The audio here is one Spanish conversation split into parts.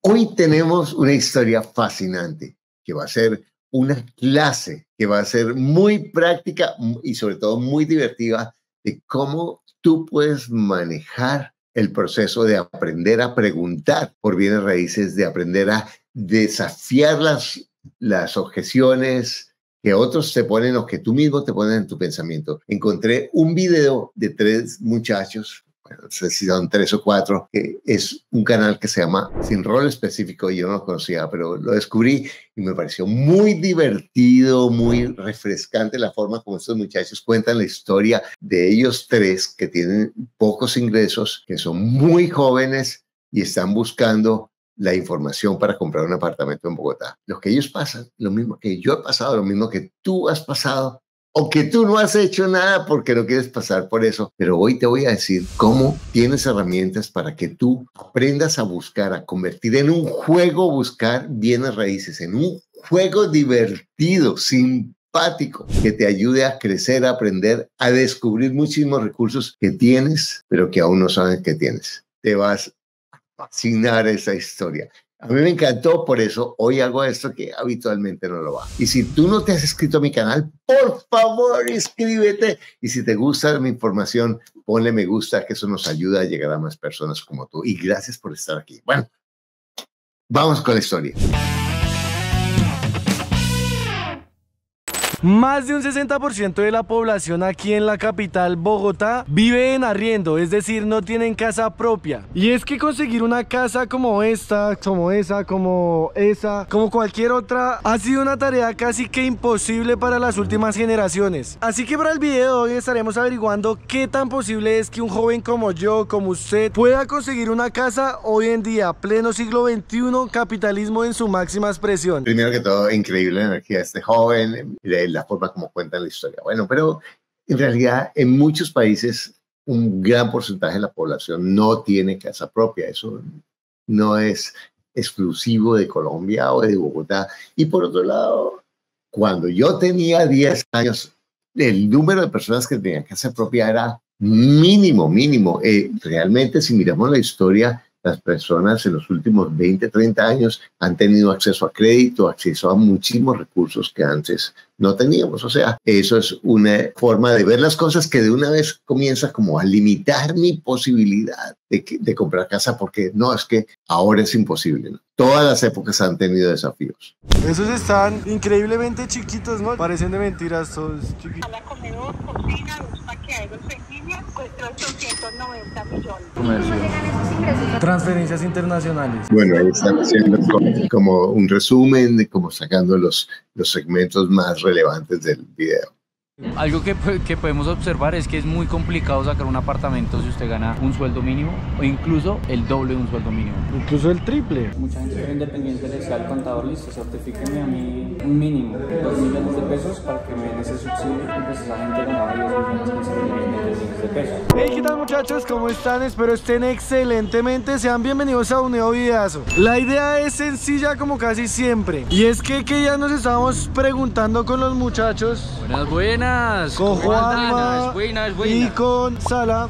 Hoy tenemos una historia fascinante que va a ser una clase que va a ser muy práctica y sobre todo muy divertida de cómo tú puedes manejar el proceso de aprender a preguntar por bienes raíces, de aprender a desafiar las objeciones que otros te ponen o que tú mismo te pones en tu pensamiento. Encontré un video de 3 muchachos, bueno, no sé si son 3 o 4, que es un canal que se llama Sin Rol Específico, yo no lo conocía, pero lo descubrí y me pareció muy divertido, muy refrescante la forma como estos muchachos cuentan la historia de ellos 3 que tienen pocos ingresos, que son muy jóvenes y están buscando la información para comprar un apartamento en Bogotá. Lo que ellos pasan, lo mismo que yo he pasado, lo mismo que tú has pasado, o que tú no has hecho nada porque no quieres pasar por eso. Pero hoy te voy a decir cómo tienes herramientas para que tú aprendas a buscar, a convertir en un juego buscar bienes raíces, en un juego divertido, simpático, que te ayude a crecer, a aprender, a descubrir muchísimos recursos que tienes, pero que aún no sabes que tienes. Te vas a fascinar esa historia. A mí me encantó, por eso hoy hago esto que habitualmente no lo hago. Y si tú no te has inscrito a mi canal, por favor, inscríbete. Y si te gusta mi información, ponle me gusta, que eso nos ayuda a llegar a más personas como tú. Y gracias por estar aquí. Bueno, vamos con la historia. Más de un 60% de la población aquí en la capital, Bogotá, vive en arriendo, es decir, no tienen casa propia. Y es que conseguir una casa como esta, como esa, como esa, como cualquier otra, ha sido una tarea casi que imposible para las últimas generaciones. Así que para el video de hoy estaremos averiguando qué tan posible es que un joven como yo, como usted, pueda conseguir una casa hoy en día, pleno siglo XXI, capitalismo en su máxima expresión. Primero que todo, increíble la energía de este joven, la forma como cuentan la historia. Bueno, pero en realidad en muchos países un gran porcentaje de la población no tiene casa propia. Eso no es exclusivo de Colombia o de Bogotá. Y por otro lado, cuando yo tenía 10 años, el número de personas que tenían casa propia era mínimo. Realmente, si miramos la historia, las personas en los últimos 20, 30 años han tenido acceso a crédito, acceso a muchísimos recursos que antes no teníamos. O sea, eso es una forma de ver las cosas que de una vez comienza como a limitar mi posibilidad de comprar casa, porque no, es que ahora es imposible, ¿no? Todas las épocas han tenido desafíos. Esos están increíblemente chiquitos, ¿no? Parecen de mentiras todos chiquitos. La comedor, cocina, los parqueaderos en línea, cuesta 890 millones. Transferencias internacionales. Bueno, ahí están haciendo como un resumen, de como sacando los segmentos más relevantes del video. Algo que podemos observar es que es muy complicado sacar un apartamento si usted gana un sueldo mínimo o incluso el doble de un sueldo mínimo. Incluso el triple. Mucha gente independiente le decía al contador, listo, certifíqueme a mí un mínimo, 2 millones de pesos para que me den ese subsidio, y pues esa gente ganaba 10 millones, 15 millones de pesos. Hey, ¿qué tal, muchachos? ¿Cómo están? Espero estén excelentemente. Sean bienvenidos a un nuevo videazo. La idea es sencilla como casi siempre, y es que ya nos estábamos preguntando con los muchachos. Buenas. Con Juanma buenas. y con Sala.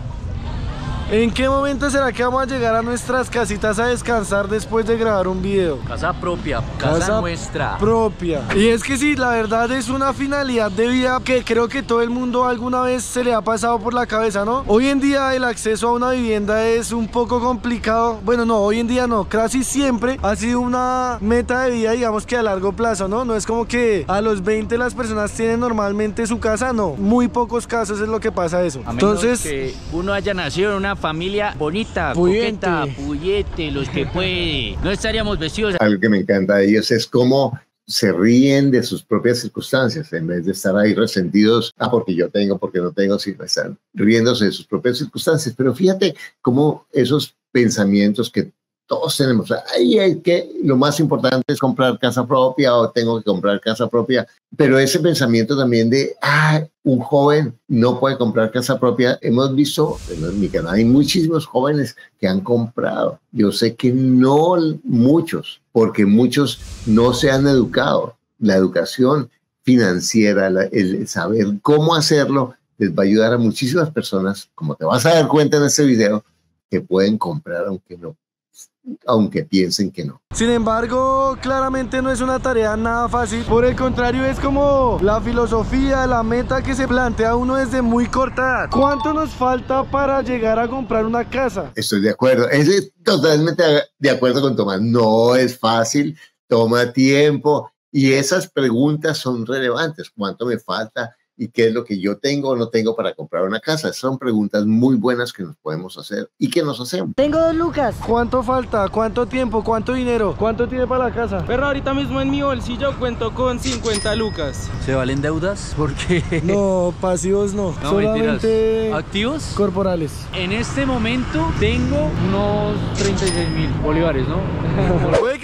¿En qué momento será que vamos a llegar a nuestras casitas a descansar después de grabar un video? Casa propia, casa nuestra. Propia. Y es que sí, la verdad es una finalidad de vida que creo que todo el mundo alguna vez se le ha pasado por la cabeza, ¿no? Hoy en día el acceso a una vivienda es un poco complicado. Bueno, no, hoy en día no, casi siempre ha sido una meta de vida, digamos que a largo plazo, ¿no? No es como que a los 20 las personas tienen normalmente su casa, no. Muy pocos casos es lo que pasa eso. Entonces, que uno haya nacido en una familia bonita, coqueta, pullete, los que puede. No estaríamos vestidos. Algo que me encanta de ellos es cómo se ríen de sus propias circunstancias, en vez de estar ahí resentidos, porque yo tengo, porque no tengo, sino están riéndose de sus propias circunstancias. Pero fíjate cómo esos pensamientos que todos tenemos, ay, es que lo más importante es comprar casa propia o tengo que comprar casa propia, pero ese pensamiento también de, un joven no puede comprar casa propia. Hemos visto en mi canal, hay muchísimos jóvenes que han comprado. Yo sé que no muchos, porque muchos no se han educado. La educación financiera, el saber cómo hacerlo, les va a ayudar a muchísimas personas, como te vas a dar cuenta en este video, que pueden comprar aunque no aunque piensen que no. Sin embargo, claramente no es una tarea nada fácil. Por el contrario, es como la filosofía, la meta que se plantea uno desde muy corta edad. ¿Cuánto nos falta para llegar a comprar una casa? Estoy de acuerdo, estoy totalmente de acuerdo con Tomás. No es fácil, toma tiempo y esas preguntas son relevantes. ¿Cuánto me falta? ¿Y qué es lo que yo tengo o no tengo para comprar una casa? Son preguntas muy buenas que nos podemos hacer y que nos hacemos. Tengo 2 lucas. ¿Cuánto falta? ¿Cuánto tiempo? ¿Cuánto dinero? ¿Cuánto tiene para la casa? Pero ahorita mismo en mi bolsillo cuento con 50 lucas. ¿Se valen deudas? Porque... No, pasivos no. Solamente mentiras. ¿Activos? Corporales. En este momento tengo unos 36.000 bolívares, ¿no?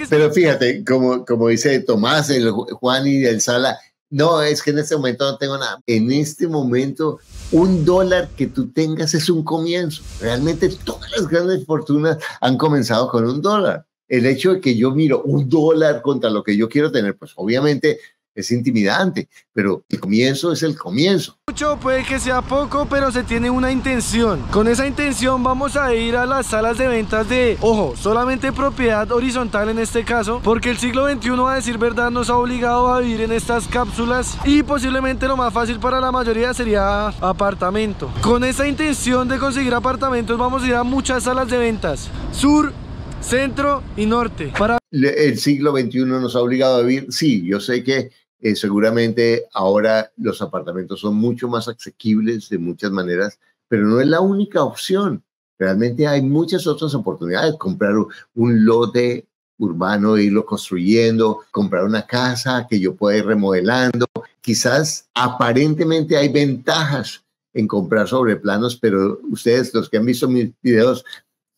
Pero fíjate, como dice Tomás, el Juan y el Sala, no, es que en este momento no tengo nada. En este momento, $1 que tú tengas es un comienzo. Realmente todas las grandes fortunas han comenzado con $1. El hecho de que yo miro $1 contra lo que yo quiero tener, pues obviamente es intimidante, pero el comienzo es el comienzo. Mucho puede que sea poco, pero se tiene una intención. Con esa intención vamos a ir a las salas de ventas de, ojo, solamente propiedad horizontal en este caso, porque el siglo XXI, a decir verdad, nos ha obligado a vivir en estas cápsulas y posiblemente lo más fácil para la mayoría sería apartamento. Con esa intención de conseguir apartamentos vamos a ir a muchas salas de ventas, sur, centro y norte. El siglo XXI nos ha obligado a vivir, sí, yo sé que seguramente ahora los apartamentos son mucho más asequibles de muchas maneras, pero no es la única opción. Realmente hay muchas otras oportunidades. Comprar un lote urbano e irlo construyendo, comprar una casa que yo pueda ir remodelando. Quizás aparentemente hay ventajas en comprar sobre planos, pero ustedes, los que han visto mis videos,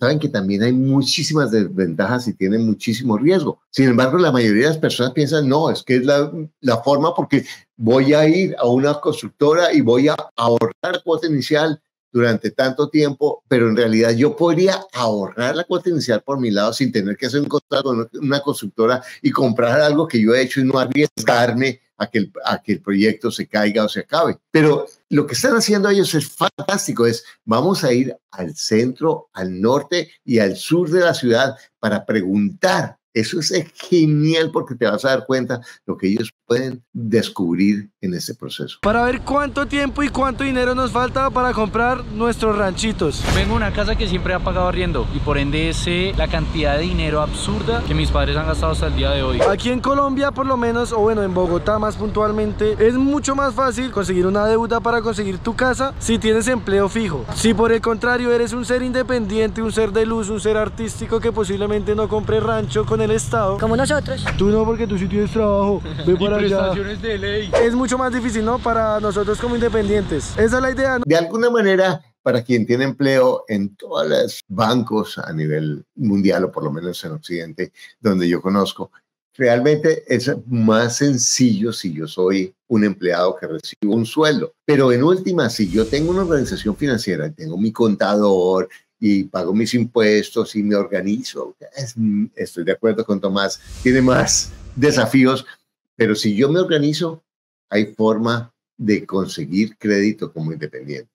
saben que también hay muchísimas desventajas y tienen muchísimo riesgo. Sin embargo, la mayoría de las personas piensan, no, es que es la forma porque voy a ir a una constructora y voy a ahorrar cuota inicial durante tanto tiempo, pero en realidad yo podría ahorrar la cuota inicial por mi lado sin tener que hacer un contrato con una constructora y comprar algo que yo he hecho y no arriesgarme a que el proyecto se caiga o se acabe. Pero lo que están haciendo ellos es fantástico, vamos a ir al centro, al norte y al sur de la ciudad para preguntar. Eso es genial porque te vas a dar cuenta lo que ellos pueden descubrir en este proceso. Para ver cuánto tiempo y cuánto dinero nos falta para comprar nuestros ranchitos. Vengo a una casa que siempre ha pagado arriendo y por ende sé la cantidad de dinero absurda que mis padres han gastado hasta el día de hoy. Aquí en Colombia por lo menos, o bueno, en Bogotá más puntualmente, es mucho más fácil conseguir una deuda para conseguir tu casa si tienes empleo fijo. Si por el contrario eres un ser independiente, un ser de luz, un ser artístico que posiblemente no compre rancho con el Estado, como nosotros. Tú no, porque tú sí tienes trabajo. Ve para allá. Prestaciones de ley. Es mucho más difícil, ¿no? Para nosotros como independientes. Esa es la idea, ¿no? De alguna manera, para quien tiene empleo en todos los bancos a nivel mundial, o por lo menos en Occidente, donde yo conozco, realmente es más sencillo si yo soy un empleado que recibo un sueldo. Pero en última, si yo tengo una organización financiera, tengo mi contador y pago mis impuestos y me organizo, estoy de acuerdo con Tomás, tiene más desafíos, pero si yo me organizo, hay forma de conseguir crédito como independiente.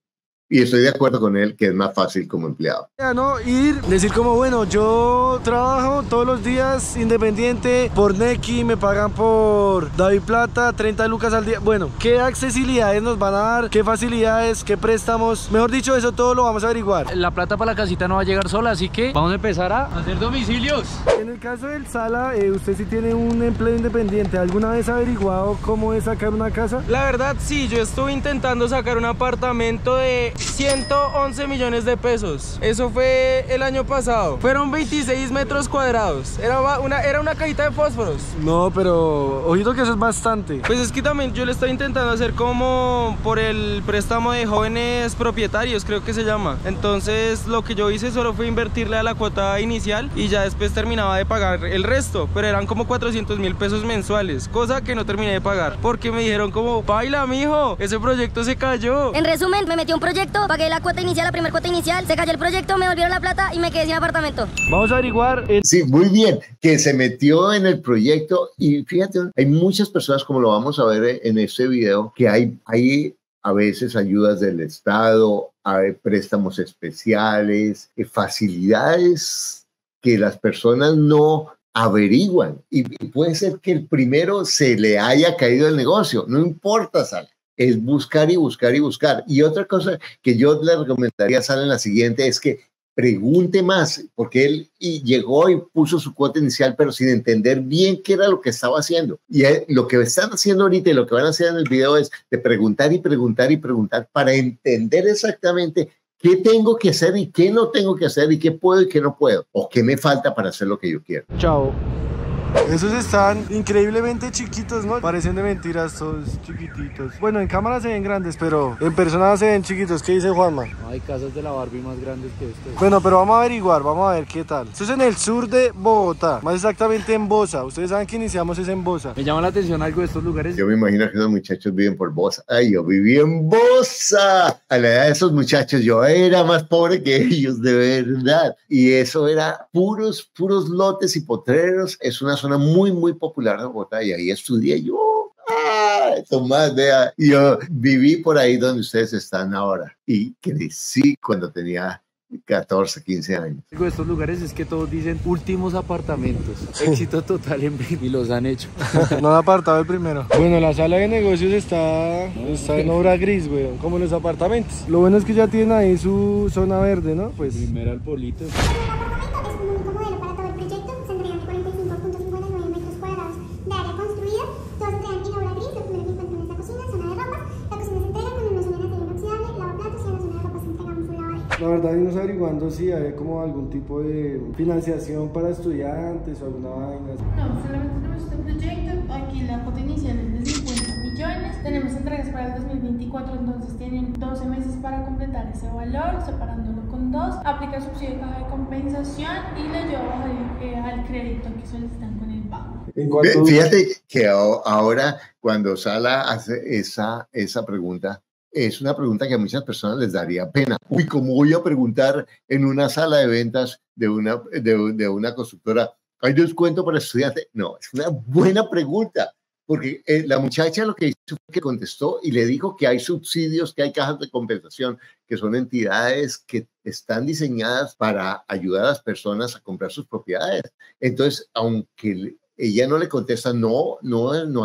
Y estoy de acuerdo con él que es más fácil como empleado. ¿No? Ir, decir como, bueno, yo trabajo todos los días independiente por Nequi, me pagan por David Plata, 30 lucas al día. Bueno, ¿qué accesibilidades nos van a dar? ¿Qué facilidades? ¿Qué préstamos? Mejor dicho, eso todo lo vamos a averiguar. La plata para la casita no va a llegar sola, así que vamos a empezar a hacer domicilios. En el caso del Sala, usted sí tiene un empleo independiente. ¿Alguna vez ha averiguado cómo es sacar una casa? La verdad sí, yo estuve intentando sacar un apartamento de 111 millones de pesos. Eso fue el año pasado. Fueron 26 metros cuadrados. Era una cajita de fósforos. No, pero ojito que eso es bastante. Pues es que también yo le estoy intentando hacer como por el préstamo de jóvenes propietarios, creo que se llama. Entonces lo que yo hice solo fue invertirle a la cuota inicial y ya después terminaba de pagar el resto. Pero eran como 400.000 pesos mensuales, cosa que no terminé de pagar porque me dijeron como, baila mijo, ese proyecto se cayó. En resumen, me metí a un proyecto, pagué la cuota inicial, la primera cuota inicial, se cayó el proyecto, me volvieron la plata y me quedé sin apartamento. Vamos a averiguar. Sí, muy bien, que se metió en el proyecto y fíjate, hay muchas personas, como lo vamos a ver en este video, que hay a veces ayudas del Estado, hay préstamos especiales, facilidades que las personas no averiguan y puede ser que el primero se le haya caído el negocio, no importa, Sala, es buscar y buscar y buscar. Y otra cosa que yo le recomendaría a Sala en la siguiente es que pregunte más, porque él llegó y puso su cuota inicial, pero sin entender bien qué era lo que estaba haciendo. Y lo que están haciendo ahorita y lo que van a hacer en el video es de preguntar y preguntar y preguntar para entender exactamente qué tengo que hacer y qué no tengo que hacer y qué puedo y qué no puedo, o qué me falta para hacer lo que yo quiero. Chao. Esos están increíblemente chiquitos, ¿no? Parecen de mentiras, todos chiquititos. Bueno, en cámara se ven grandes, pero en persona se ven chiquitos. ¿Qué dice Juanma? No hay casas de la Barbie más grandes que estos. Bueno, pero vamos a averiguar, vamos a ver qué tal. Esto es en el sur de Bogotá, más exactamente en Bosa. Ustedes saben que iniciamos es en Bosa. Me llama la atención algo de estos lugares. Yo me imagino que esos muchachos viven por Bosa. Ay, yo viví en Bosa. A la edad de esos muchachos yo era más pobre que ellos, de verdad. Y eso era puros lotes y potreros. Es una zona muy popular de Bogotá y ahí estudié yo. Tomás, vea, yo viví por ahí donde ustedes están ahora y crecí cuando tenía 14, 15 años. Algo de estos lugares es que todos dicen últimos apartamentos. Éxito total y los han hecho. No han apartado el primero. Bueno, la sala de negocios está en obra gris, güey, como los apartamentos. Lo bueno es que ya tienen ahí su zona verde, ¿no? Pues primero al polito. la verdad irnos averiguando si hay como algún tipo de financiación para estudiantes o alguna vaina. No, solamente tenemos este proyecto. Aquí la cuota inicial es de 50 millones. Tenemos entregas para el 2024, entonces tienen 12 meses para completar ese valor, separándolo con 2. Aplica subsidio de caja de compensación y lo lleva al crédito que solicitan con el banco. Fíjate que ahora cuando Sala hace esa pregunta, es una pregunta que a muchas personas les daría pena. Uy, ¿cómo voy a preguntar en una sala de ventas de una constructora? ¿Hay descuento para estudiantes? No, es una buena pregunta, porque la muchacha lo que hizo fue que contestó y le dijo que hay subsidios, que hay cajas de compensación, que son entidades que están diseñadas para ayudar a las personas a comprar sus propiedades. Entonces, aunque ella no le contesta, no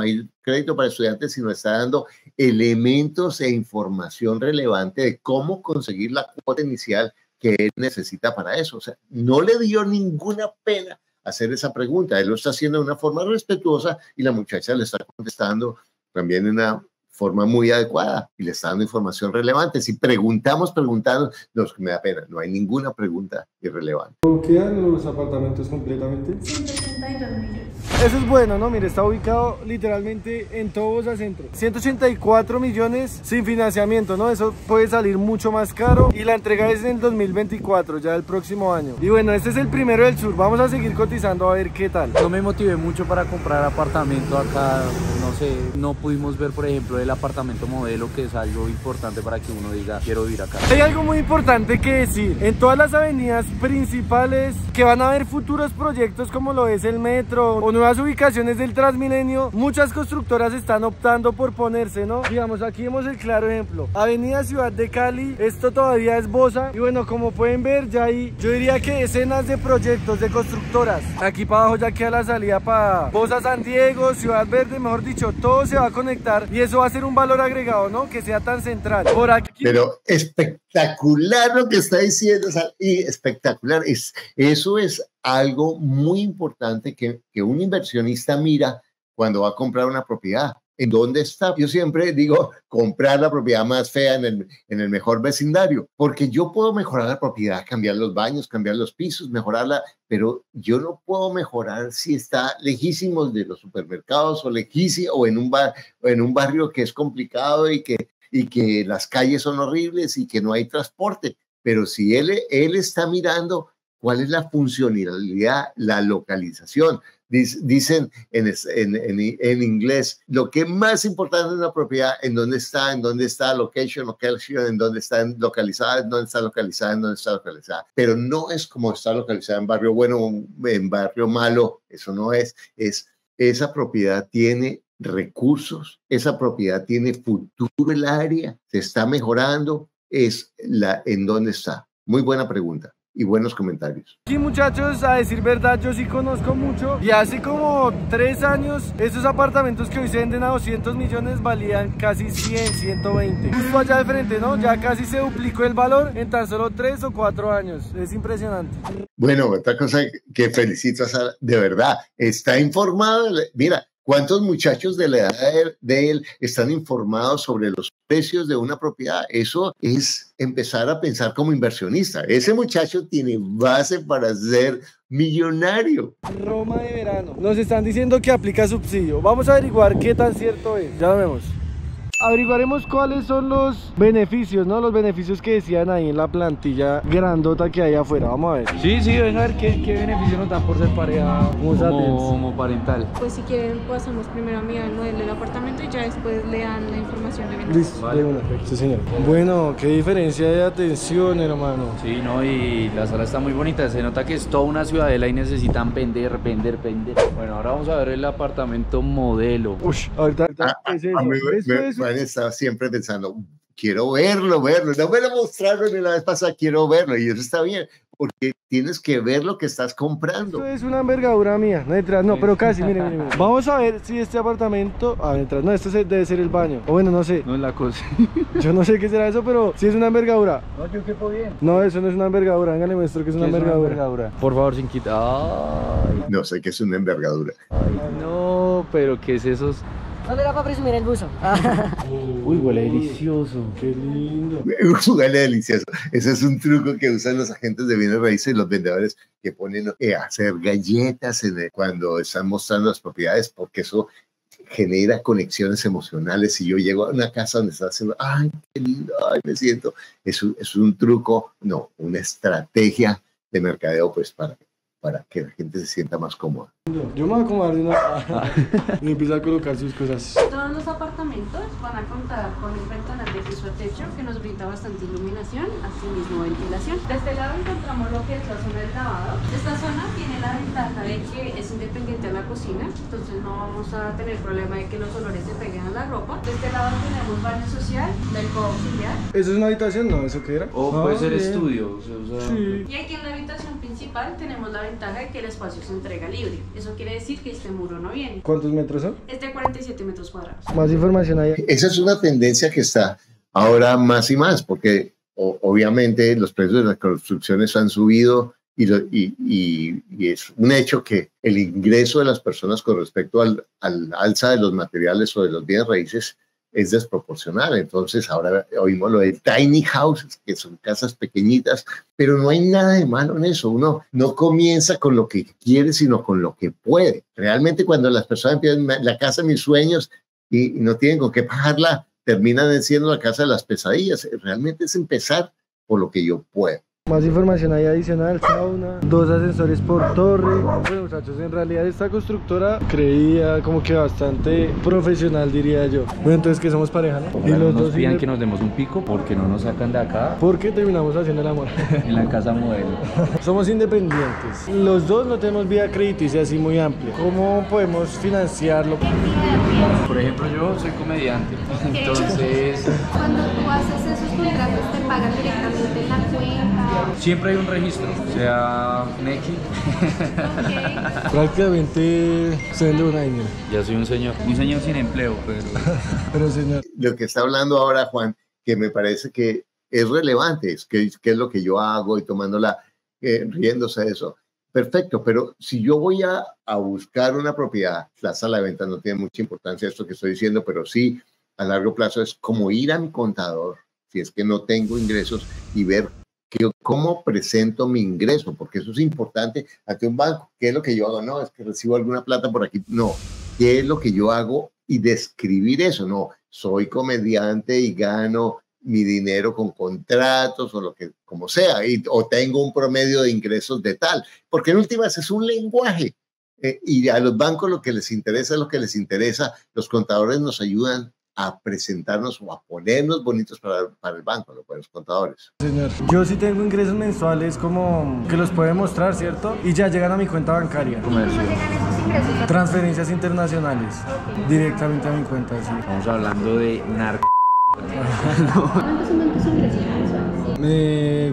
hay crédito para estudiantes, sino está dando elementos e información relevante de cómo conseguir la cuota inicial que él necesita para eso. O sea, no le dio ninguna pena hacer esa pregunta. Él lo está haciendo de una forma respetuosa y la muchacha le está contestando también de una forma muy adecuada y le está dando información relevante. Si preguntando, nos me da pena. No hay ninguna pregunta irrelevante. ¿Cómo quedan los apartamentos completamente? 182 millones. Eso es bueno, ¿no? Mire, está ubicado literalmente en todo Bosa Centro. 184 millones sin financiamiento, ¿no? Eso puede salir mucho más caro y la entrega es en el 2024, ya el próximo año. Y bueno, este es el primero del sur. Vamos a seguir cotizando a ver qué tal. No me motivé mucho para comprar apartamento acá, no sé, no pudimos ver, por ejemplo, el apartamento modelo, que es algo importante para que uno diga, quiero vivir acá. Hay algo muy importante que decir. En todas las avenidas principales que van a haber futuros proyectos como lo es el metro o nuevas ubicaciones del Transmilenio, muchas constructoras están optando por ponerse, ¿no? Digamos, aquí vemos el claro ejemplo. Avenida Ciudad de Cali, esto todavía es Bosa. Y bueno, como pueden ver, ya hay, yo diría que decenas de proyectos de constructoras. Aquí para abajo ya queda la salida para Bosa San Diego, Ciudad Verde, mejor dicho, todo se va a conectar y eso va a ser un valor agregado, ¿no? Que sea tan central. Por aquí. Pero espectacular lo que está diciendo, o sea, y espectacular. Eso es algo muy importante que un inversionista mira cuando va a comprar una propiedad. ¿En dónde está? Yo siempre digo, comprar la propiedad más fea en el mejor vecindario, porque yo puedo mejorar la propiedad, cambiar los baños, cambiar los pisos, mejorarla, pero yo no puedo mejorar si está lejísimos de los supermercados o en un barrio que es complicado y que las calles son horribles y que no hay transporte. Pero si él está mirando cuál es la funcionalidad, la localización. Dicen en inglés, lo que es más importante en una propiedad, en dónde está, location, en dónde está localizada. Pero no es como está localizada en barrio bueno o en barrio malo, eso no es. Esa propiedad tiene recursos, esa propiedad tiene futuro, el área se está mejorando, en dónde está. Muy buena pregunta. y buenos comentarios. Aquí, muchachos, a decir verdad, yo sí conozco mucho y hace como 3 años estos apartamentos que hoy se venden a 200 millones valían casi 100, 120. Justo allá de frente, ¿no? Ya casi se duplicó el valor en tan solo 3 o 4 años. Es impresionante. Bueno, otra cosa que felicito a Sara, de verdad, está informado. Mira, ¿cuántos muchachos de la edad de él están informados sobre los precios de una propiedad? Eso es empezar a pensar como inversionista. Ese muchacho tiene base para ser millonario. Roma de verano. Nos están diciendo que aplica subsidio. Vamos a averiguar qué tan cierto es. Ya lo vemos. Averiguaremos cuáles son los beneficios, ¿no? Los beneficios que decían ahí en la plantilla grandota que hay afuera. Vamos a ver. Sí, venga a ver qué beneficio nos dan por ser pareja homoparental. Pues si quieren pasamos primero a mirar el modelo del apartamento y ya después le dan la información de beneficios. Listo, vale. Sí, señor. Bueno, qué diferencia de atención, hermano. Sí, no, y la sala está muy bonita. Se nota que es toda una ciudadela y necesitan vender. Bueno, ahora vamos a ver el apartamento modelo. Uy, ahorita ¿qué es eso? Estaba siempre pensando, quiero verlo, no me lo mostraron la vez pasada, quiero verlo, y eso está bien, porque tienes que ver lo que estás comprando. Esto es una envergadura mía, no detrás, no, pero casi, miren. Vamos a ver si este apartamento, detrás, no, esto debe ser el baño, o bueno, no sé. No es la cosa. Yo no sé qué será eso, pero sí es una envergadura. No, yo quepo bien. No, eso no es una envergadura, venga, le muestro que es una envergadura. Por favor, sin quitar. Ay. No sé qué es una envergadura. Ay, no, pero ¿qué es eso? ¿Dónde era para presumir el buzo? Uy, huele delicioso. Qué lindo. Huele delicioso. Ese es un truco que usan los agentes de bienes raíces y los vendedores que ponen a hacer galletas cuando están mostrando las propiedades, porque eso genera conexiones emocionales. Si yo llego a una casa donde está haciendo, ay, qué lindo, ay, me siento. Es un truco, no, una estrategia de mercadeo, pues para que la gente se sienta más cómoda. Yo me voy a acomodar de una y empieza a colocar sus cosas. Todos los apartamentos van a contar con un ventanal de piso a techo que nos brinda bastante iluminación, asimismo ventilación. De este lado encontramos lo que es la zona del lavado. Esta zona tiene la ventaja de que es independiente a la cocina, entonces no vamos a tener problema de que los olores se peguen a la ropa. De este lado tenemos baño social, alcoba auxiliar. ¿Eso es una habitación? No, ¿eso qué era? O puede ser estudio. Sí. Y aquí en la habitación principal tenemos la ventaja de que el espacio se entrega libre. Eso quiere decir que este muro no viene. ¿Cuántos metros son? Es de 47 metros cuadrados. Más información ahí. Esa es una tendencia que está ahora más y más, porque obviamente los precios de las construcciones han subido y es un hecho que el ingreso de las personas con respecto al alza de los materiales o de los bienes raíces es desproporcional. Entonces ahora oímos lo de tiny houses, que son casas pequeñitas, pero no hay nada de malo en eso. Uno no comienza con lo que quiere, sino con lo que puede. Realmente cuando las personas empiezan la casa de mis sueños y no tienen con qué pagarla, terminan siendo la casa de las pesadillas. Realmente es empezar por lo que yo puedo. Más información ahí adicional, sauna, 2 ascensores por torre. Bueno, muchachos, en realidad esta constructora creía como que bastante profesional, diría yo. Bueno, entonces que somos pareja, ¿no? Y los dos pidan que nos demos un pico porque no nos sacan de acá. Porque terminamos haciendo el amor. En la casa modelo. Somos independientes. Los dos no tenemos vida crediticia así muy amplia. ¿Cómo podemos financiarlo? Por ejemplo, yo soy comediante. Entonces, Cuando tú haces esos contratos, te pagan directamente en la cuenta. siempre hay un registro, sea Neki. Prácticamente se vende un año. Ya soy un señor sin empleo, Pero señor. Lo que está hablando ahora Juan, que me parece que es relevante, es qué es lo que yo hago y tomándola, riéndose de eso. Perfecto, pero si yo voy a buscar una propiedad, la sala de venta no tiene mucha importancia esto que estoy diciendo, pero sí a largo plazo es como ir a mi contador, si es que no tengo ingresos, y ver cómo presento mi ingreso, porque eso es importante ante un banco. ¿Qué es lo que yo hago? No, es que recibo alguna plata por aquí. No, ¿qué es lo que yo hago? Y describir eso. No, soy comediante y gano mi dinero con contratos o lo que, como sea, o tengo un promedio de ingresos de tal, porque en últimas es un lenguaje, y a los bancos lo que les interesa es lo que les interesa. Los contadores nos ayudan a presentarnos o a ponernos bonitos para el banco, no para los contadores. Señor, yo sí tengo ingresos mensuales como que los puede mostrar, ¿cierto? Y ya llegan a mi cuenta bancaria. Comercio. Transferencias internacionales, directamente a mi cuenta, sí. Estamos hablando de narco. ¿Cuántos son tus ingresos mensuales? Me...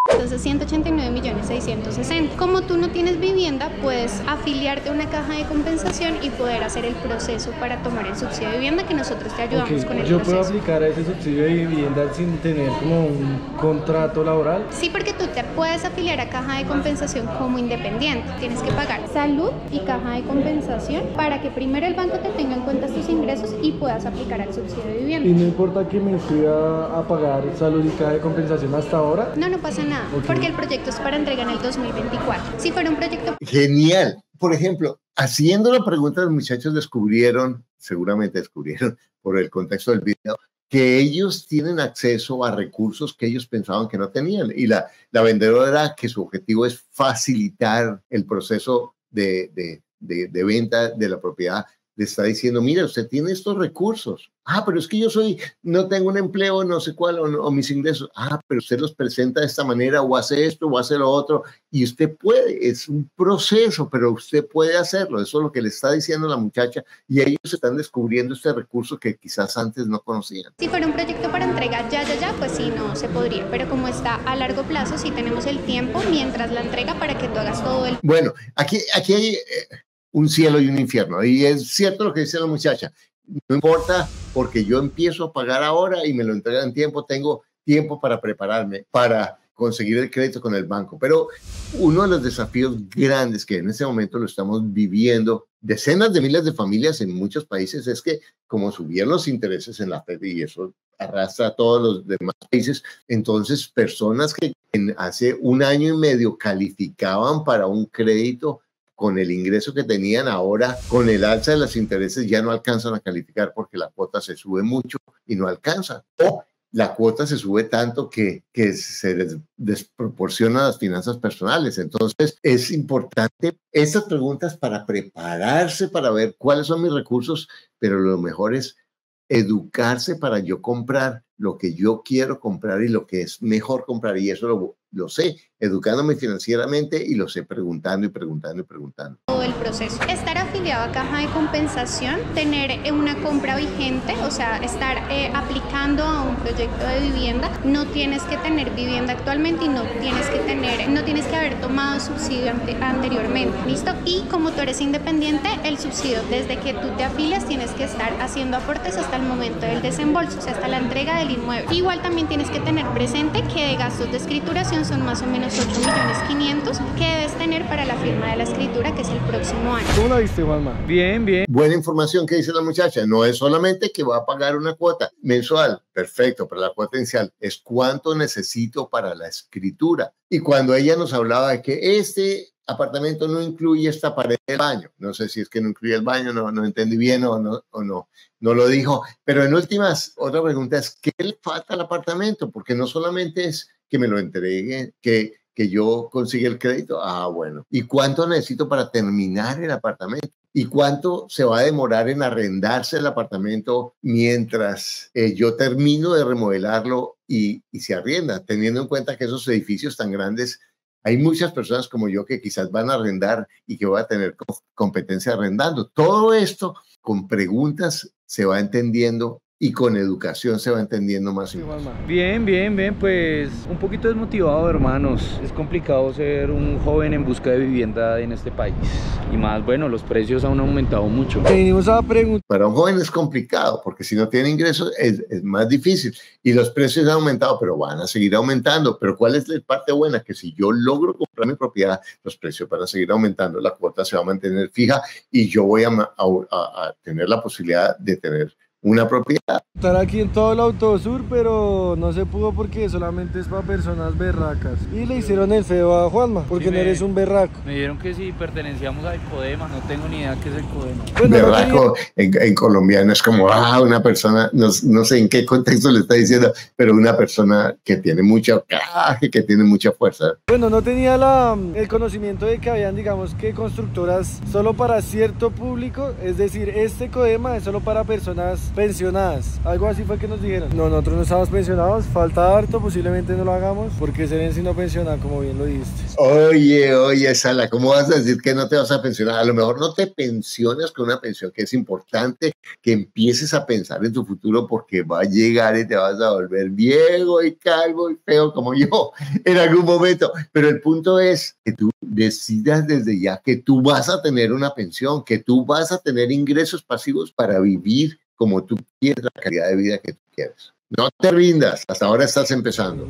Entonces entonces 189.660.000. Como tú no tienes vivienda, puedes afiliarte a una caja de compensación y poder hacer el proceso para tomar el subsidio de vivienda, que nosotros te ayudamos con el ¿Yo proceso. puedo aplicar a ese subsidio de vivienda sin tener como un contrato laboral? Sí, porque tú te puedes afiliar a caja de compensación como independiente. Tienes que pagar salud y caja de compensación para que primero el banco te tenga en cuenta tus ingresos y puedas aplicar al subsidio de vivienda. ¿Y no importa que me inscriba a pagar salud y caja de compensación hasta ahora? No, no pasa nada, porque el proyecto es para entrega en el 2024. Si fuera un proyecto... Genial. Por ejemplo, haciendo la pregunta, los muchachos seguramente descubrieron por el contexto del video, que ellos tienen acceso a recursos que ellos pensaban que no tenían. Y la vendedora, que su objetivo es facilitar el proceso de venta de la propiedad, le está diciendo, mira, usted tiene estos recursos. Ah, pero es que no tengo un empleo, no sé cuál, o mis ingresos. Ah, pero usted los presenta de esta manera, o hace esto, o hace lo otro, y usted puede, es un proceso, pero usted puede hacerlo. Eso es lo que le está diciendo la muchacha, y ellos están descubriendo este recurso que quizás antes no conocían. Si fuera un proyecto para entrega ya, pues sí, no se podría, pero como está a largo plazo, sí tenemos el tiempo mientras la entrega para que tú hagas todo el... Bueno, aquí hay un cielo y un infierno, y es cierto lo que dice la muchacha. No importa, porque yo empiezo a pagar ahora y me lo entregan en tiempo, tengo tiempo para prepararme, para conseguir el crédito con el banco. Pero uno de los desafíos grandes que en este momento lo estamos viviendo, decenas de miles de familias en muchos países, es que como subieron los intereses en la Fed y eso arrastra a todos los demás países, entonces personas que hace un año y medio calificaban para un crédito con el ingreso que tenían, ahora con el alza de los intereses ya no alcanzan a calificar porque la cuota se sube mucho y no alcanza. O la cuota se sube tanto que se desproporciona las finanzas personales. Entonces es importante estas preguntas para prepararse, para ver cuáles son mis recursos, pero lo mejor es educarse para yo comprar lo que yo quiero comprar y lo que es mejor comprar. Y eso lo sé, educándome financieramente, y lo sé preguntando y preguntando y preguntando. Todo el proceso. Estar afiliado a caja de compensación, tener una compra vigente, o sea, estar aplicando a un proyecto de vivienda. No tienes que tener vivienda actualmente y no tienes que haber tomado subsidio anteriormente. ¿Listo? Y como tú eres independiente, el subsidio desde que tú te afilias tienes que estar haciendo aportes hasta el momento del desembolso, o sea, hasta la entrega del inmueble. Igual también tienes que tener presente que de gastos de escrituración son más o menos 8.500.000 que debes tener para la firma de la escritura, que es el próximo año. ¿Cómo la viste, Juanma? Bien, bien. Buena información que dice la muchacha. No es solamente que va a pagar una cuota mensual, perfecto, pero la cuota inicial es cuánto necesito para la escritura. Y cuando ella nos hablaba de que este apartamento no incluye esta pared del baño, no sé si es que no incluye el baño, no entendí bien o no lo dijo, pero en últimas, otra pregunta es, ¿qué le falta al apartamento? Porque no solamente es que me lo entregue, que yo consiga el crédito. Ah, bueno. ¿Y cuánto necesito para terminar el apartamento? ¿Y cuánto se va a demorar en arrendarse el apartamento mientras yo termino de remodelarlo y se arrienda? Teniendo en cuenta que esos edificios tan grandes, hay muchas personas como yo que quizás van a arrendar y que voy a tener competencia arrendando. Todo esto con preguntas se va entendiendo y con educación se va entendiendo más y más. Bien, pues un poquito desmotivado, hermanos. Es complicado ser un joven en busca de vivienda en este país. Y más, bueno, los precios han aumentado mucho. Venimos a preguntar. Para un joven es complicado, porque si no tiene ingresos es más difícil. Y los precios han aumentado, pero van a seguir aumentando. Pero ¿cuál es la parte buena? Que si yo logro comprar mi propiedad, los precios van a seguir aumentando, la cuota se va a mantener fija y yo voy a tener la posibilidad de tener una propiedad. Estar aquí en todo el Autosur, pero no se pudo porque solamente es para personas berracas. Y le hicieron el feo a Juanma, porque sí, no eres un berraco. Me dijeron que si pertenecíamos al Codema, no tengo ni idea qué es el Codema. Bueno, berraco en colombiano es como una persona, no sé en qué contexto le está diciendo, pero una persona que tiene mucha coraje, que tiene mucha fuerza. Bueno, no tenía el conocimiento de que habían, digamos, que constructoras solo para cierto público, es decir, este Codema es solo para personas pensionadas. Algo así fue que nos dijeron. No, nosotros no estamos pensionados, falta harto, posiblemente no lo hagamos, porque Serency no pensiona, como bien lo dijiste. Oye, Sala, ¿cómo vas a decir que no te vas a pensionar? A lo mejor no te pensionas con una pensión, que es importante que empieces a pensar en tu futuro, porque va a llegar y te vas a volver viejo y calvo y feo como yo en algún momento. Pero el punto es que tú decidas desde ya que tú vas a tener una pensión, que tú vas a tener ingresos pasivos para vivir como tú quieres, la calidad de vida que tú quieres. No te rindas, hasta ahora estás empezando.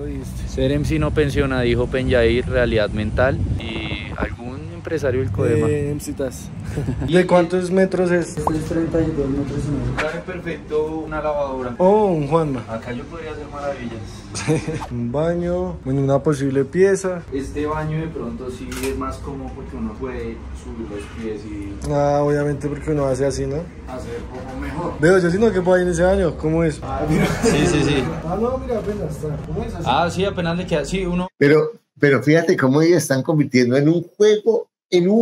Serency no pensiona, dijo Penyair, realidad mental. Y algún empresario del Codema. MCTAS. ¿De cuántos metros es? Este es 32 metros y medio. Traje perfecto una lavadora. Oh, un Juanma. Acá yo podría hacer maravillas. Un baño, bueno, una posible pieza. Este baño de pronto sí es más cómodo porque uno puede subir los pies y... Ah, obviamente porque uno hace así, ¿no? hacer un poco mejor. Veo, yo siento que puedo ir en ese baño, ¿cómo es? Ah, mira. Sí. Ah, no, mira, apenas está. ¿Cómo es así? Ah, sí, apenas le queda, sí, uno... Pero fíjate cómo ellos están convirtiendo en un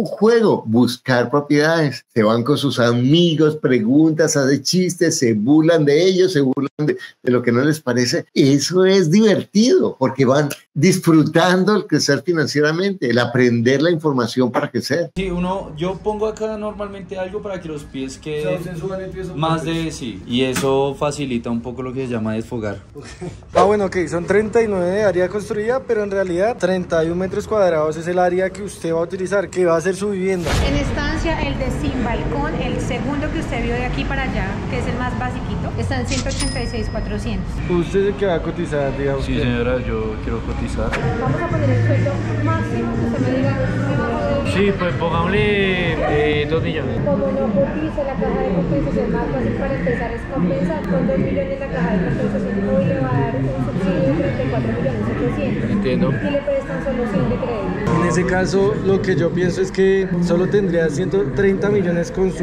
juego, buscar propiedades. Se van con sus amigos, preguntas, hacen chistes, se burlan de ellos, se burlan de lo que no les parece. Eso es divertido, porque van disfrutando el crecer financieramente, el aprender la información para crecer. Sí, yo pongo acá normalmente algo para que los pies queden más de sí, y eso facilita un poco lo que se llama desfogar. Ah, bueno, ok, son 39 de área construida, pero en realidad 31 metros cuadrados es el área que usted va a utilizar, que va a ser su vivienda. En estancia, el de sin balcón, el segundo que usted vio de aquí para allá, que es el más basiquito, está en 186,400. ¿Usted es el que va a cotizar, digamos? Sí, señora, yo quiero cotizar. Vamos a poner el sueldo máximo que usted me diga debajo de... Sí, pues pongámosle 2 millones. Como no cotiza la caja de compensación, más fácil para empezar es compensar. Con 2 millones la caja de compensación hoy le va a dar un subsidio de 34,700,000. Entiendo. Y le prestan solo 100 de crédito. En ese caso, lo que yo pienso es que solo tendría 130 millones con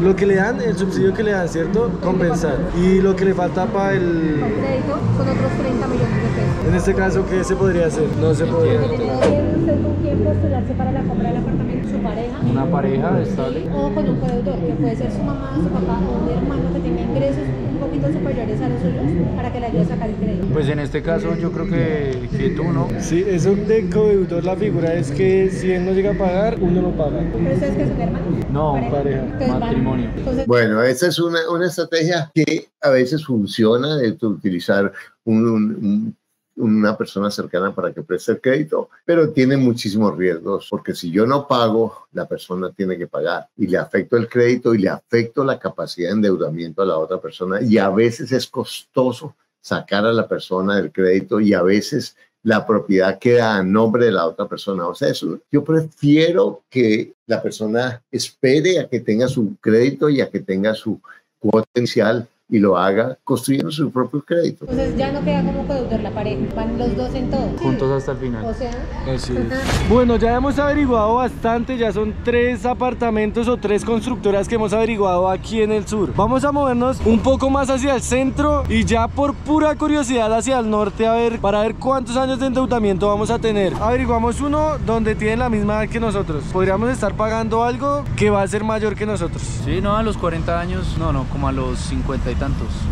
lo que le dan, el subsidio que le dan, ¿cierto? Compensar. Y lo que le falta para el... Con crédito son otros 30 millones de pesos. En este caso, ¿qué se podría hacer? No se podría. ¿Tiene usted con quién postularse para la compra del apartamento? ¿Su pareja? Una pareja estable. O con un codeudor, que puede ser su mamá, su papá o un hermano que tenga ingresos un poquito superiores a los suyos para que le ayude a sacar el crédito. Pues en este caso yo creo que tú, ¿no? Sí, eso de codeudor, la figura es que si él no llega a pagar, uno no paga. ¿Pero ustedes que son hermanos? No, pareja. Entonces, matrimonio. Entonces, Bueno, esa es una estrategia que a veces funciona, de utilizar una persona cercana para que preste el crédito, pero tiene muchísimos riesgos, porque si yo no pago, la persona tiene que pagar y le afecto el crédito y le afecto la capacidad de endeudamiento a la otra persona, y a veces es costoso sacar a la persona del crédito y a veces la propiedad queda a nombre de la otra persona. O sea, yo prefiero que la persona espere a que tenga su crédito y a que tenga su cuota inicial y lo haga construyendo su propio crédito. entonces ya no queda como codeudor la pareja, van los dos en todo. Juntos hasta el final. O sea, Así es. Bueno, ya hemos averiguado bastante, ya son 3 apartamentos o 3 constructoras que hemos averiguado aquí en el sur. Vamos a movernos un poco más hacia el centro y ya por pura curiosidad hacia el norte, para ver cuántos años de endeudamiento vamos a tener. Averiguamos uno donde tienen la misma edad que nosotros. Podríamos estar pagando algo que va a ser mayor que nosotros. Sí, no, a los 40 años, no, como a los 50 y tantos.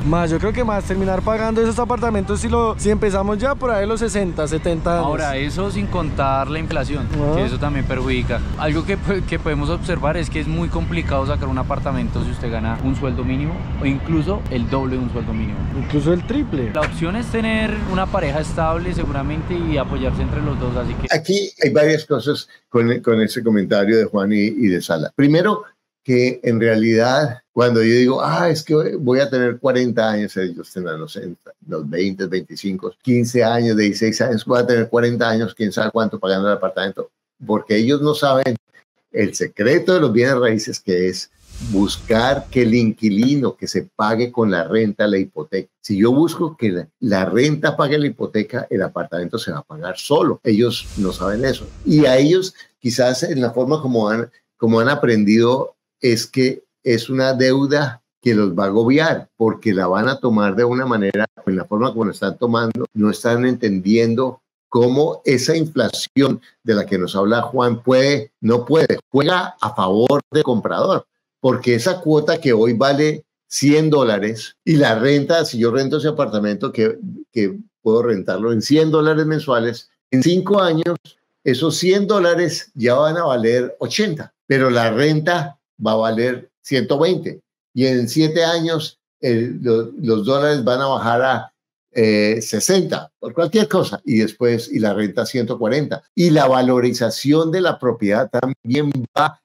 Más, yo creo que más terminar pagando esos apartamentos si empezamos ya por ahí los 60, 70 años. Ahora, eso sin contar la inflación, que eso también perjudica. Algo que podemos observar es que es muy complicado sacar un apartamento si usted gana un sueldo mínimo o incluso el doble de un sueldo mínimo. Incluso el triple. La opción es tener una pareja estable seguramente y apoyarse entre los dos, así que... Aquí hay varias cosas con ese comentario de Juan y de Sala. Primero, que en realidad cuando yo digo, es que voy a tener 40 años, ellos tendrán los 20, 25, 15 años, 16 años, voy a tener 40 años, quién sabe cuánto pagando el apartamento, porque ellos no saben el secreto de los bienes raíces, que es buscar que el inquilino que se pague con la renta la hipoteca. Si yo busco que la renta pague la hipoteca, el apartamento se va a pagar solo. Ellos no saben eso. Y a ellos quizás en la forma como han aprendido es que es una deuda que los va a agobiar, porque la van a tomar de una manera, en la forma como la están tomando, no están entendiendo cómo esa inflación de la que nos habla Juan juega a favor del comprador, porque esa cuota que hoy vale $100 y la renta, si yo rento ese apartamento que puedo rentarlo en $100 mensuales, en 5 años esos $100 ya van a valer 80, pero la renta va a valer 120 y en 7 años los dólares van a bajar a 60 por cualquier cosa y después y la renta 140 y la valorización de la propiedad también va,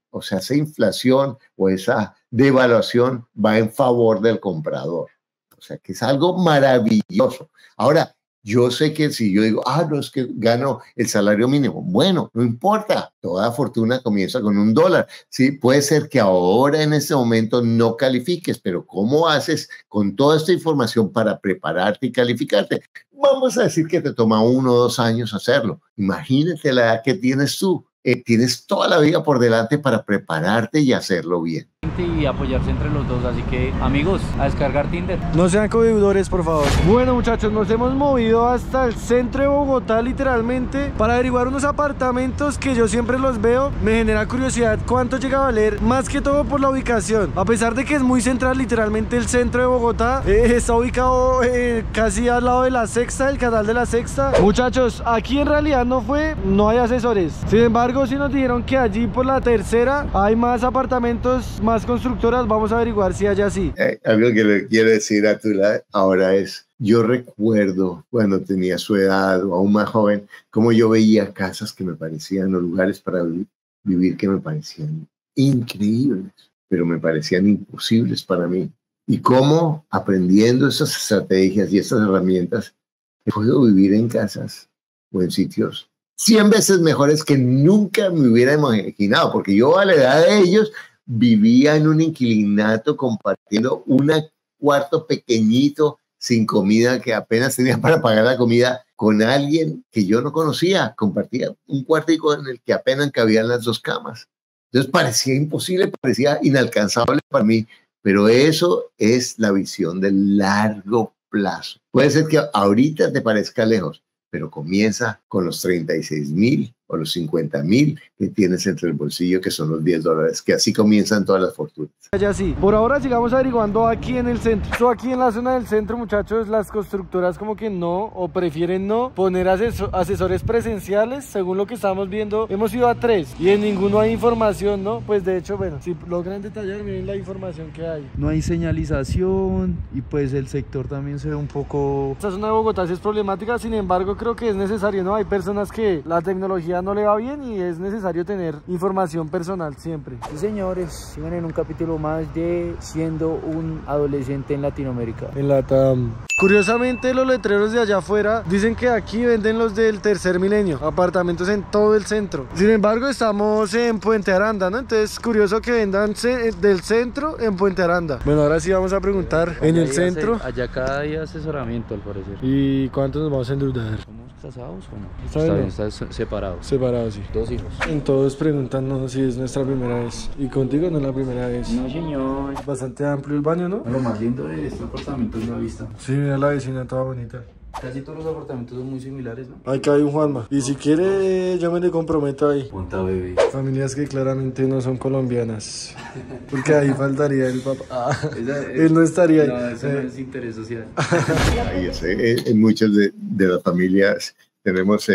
o sea, esa inflación o esa devaluación va en favor del comprador, o sea que es algo maravilloso. Ahora, yo sé que si yo digo, no, es que gano el salario mínimo, bueno, no importa, toda fortuna comienza con $1. Sí, puede ser que ahora en este momento no califiques, pero ¿cómo haces con toda esta información para prepararte y calificarte? Vamos a decir que te toma 1 o 2 años hacerlo. Imagínate la edad que tienes tú. Tienes toda la vida por delante para prepararte y hacerlo bien. Y apoyarse entre los dos, así que amigos, a descargar Tinder. No sean codeudores, por favor. Bueno, muchachos, nos hemos movido hasta el centro de Bogotá literalmente para averiguar unos apartamentos que yo siempre los veo. Me genera curiosidad cuánto llega a valer, más que todo por la ubicación. A pesar de que es muy central, literalmente el centro de Bogotá está ubicado casi al lado de la Sexta, el canal de la Sexta. Muchachos, aquí en realidad no hay asesores. Sin embargo, sí nos dijeron que allí por la Tercera hay más apartamentos, más constructoras. Vamos a averiguar si hay así. Algo que le quiero decir a Tula ahora es, yo recuerdo cuando tenía su edad o aún más joven, cómo yo veía casas que me parecían, o lugares para vivir que me parecían increíbles, pero me parecían imposibles para mí. Y cómo aprendiendo esas estrategias y esas herramientas, puedo vivir en casas o en sitios 100 veces mejores que nunca me hubiera imaginado, porque yo a la edad de ellos vivía en un inquilinato compartiendo un cuarto pequeñito sin comida, que apenas tenía para pagar la comida, con alguien que yo no conocía. Compartía un cuartico en el que apenas cabían las 2 camas. Entonces parecía imposible, parecía inalcanzable para mí, pero eso es la visión del largo plazo. Puede ser que ahorita te parezca lejos, pero comienza con los 36,000 o los 50,000 que tienes entre el bolsillo, que son los $10, que así comienzan todas las fortunas. Ya sí. Por ahora sigamos averiguando aquí en el centro. Aquí en la zona del centro, muchachos, las constructoras como que no, o prefieren no poner asesores presenciales. Según lo que estamos viendo, hemos ido a 3 y en ninguno hay información, ¿no? Pues de hecho, bueno, si logran detallar, miren la información que hay. No hay señalización y pues el sector también se ve un poco... Esta zona de Bogotá sí es problemática, sin embargo creo que es necesario, ¿no? Hay personas que la tecnología no le va bien y es necesario tener información personal siempre. Sí, señores, siguen en un capítulo más de siendo un adolescente en Latinoamérica. En Latam. Curiosamente, los letreros de allá afuera dicen que aquí venden los del tercer milenio, apartamentos en todo el centro. Sin embargo, estamos en Puente Aranda, ¿no? Entonces, curioso que vendan del centro en Puente Aranda. Bueno, ahora sí vamos a preguntar en el centro. Allá cada día asesoramiento, al parecer. ¿Y cuánto nos vamos a endeudar? ¿Somos casados o no? Está bien, está separado. Separado, sí. 2 hijos. En todos preguntando si es nuestra primera vez. ¿Y contigo no es la primera vez? No, señor. Bastante amplio el baño, ¿no? Lo más lindo de este apartamento es la vista. Sí, mira la vecina toda bonita. Casi todos los apartamentos son muy similares, ¿no? Acá hay un Juanma. Y si quiere, yo me le comprometo ahí. Punta bebé. Familias que claramente no son colombianas. Porque ahí faltaría el papá. Él no estaría ahí. No, eso no es interés social. Ahí en muchas de las familias tenemos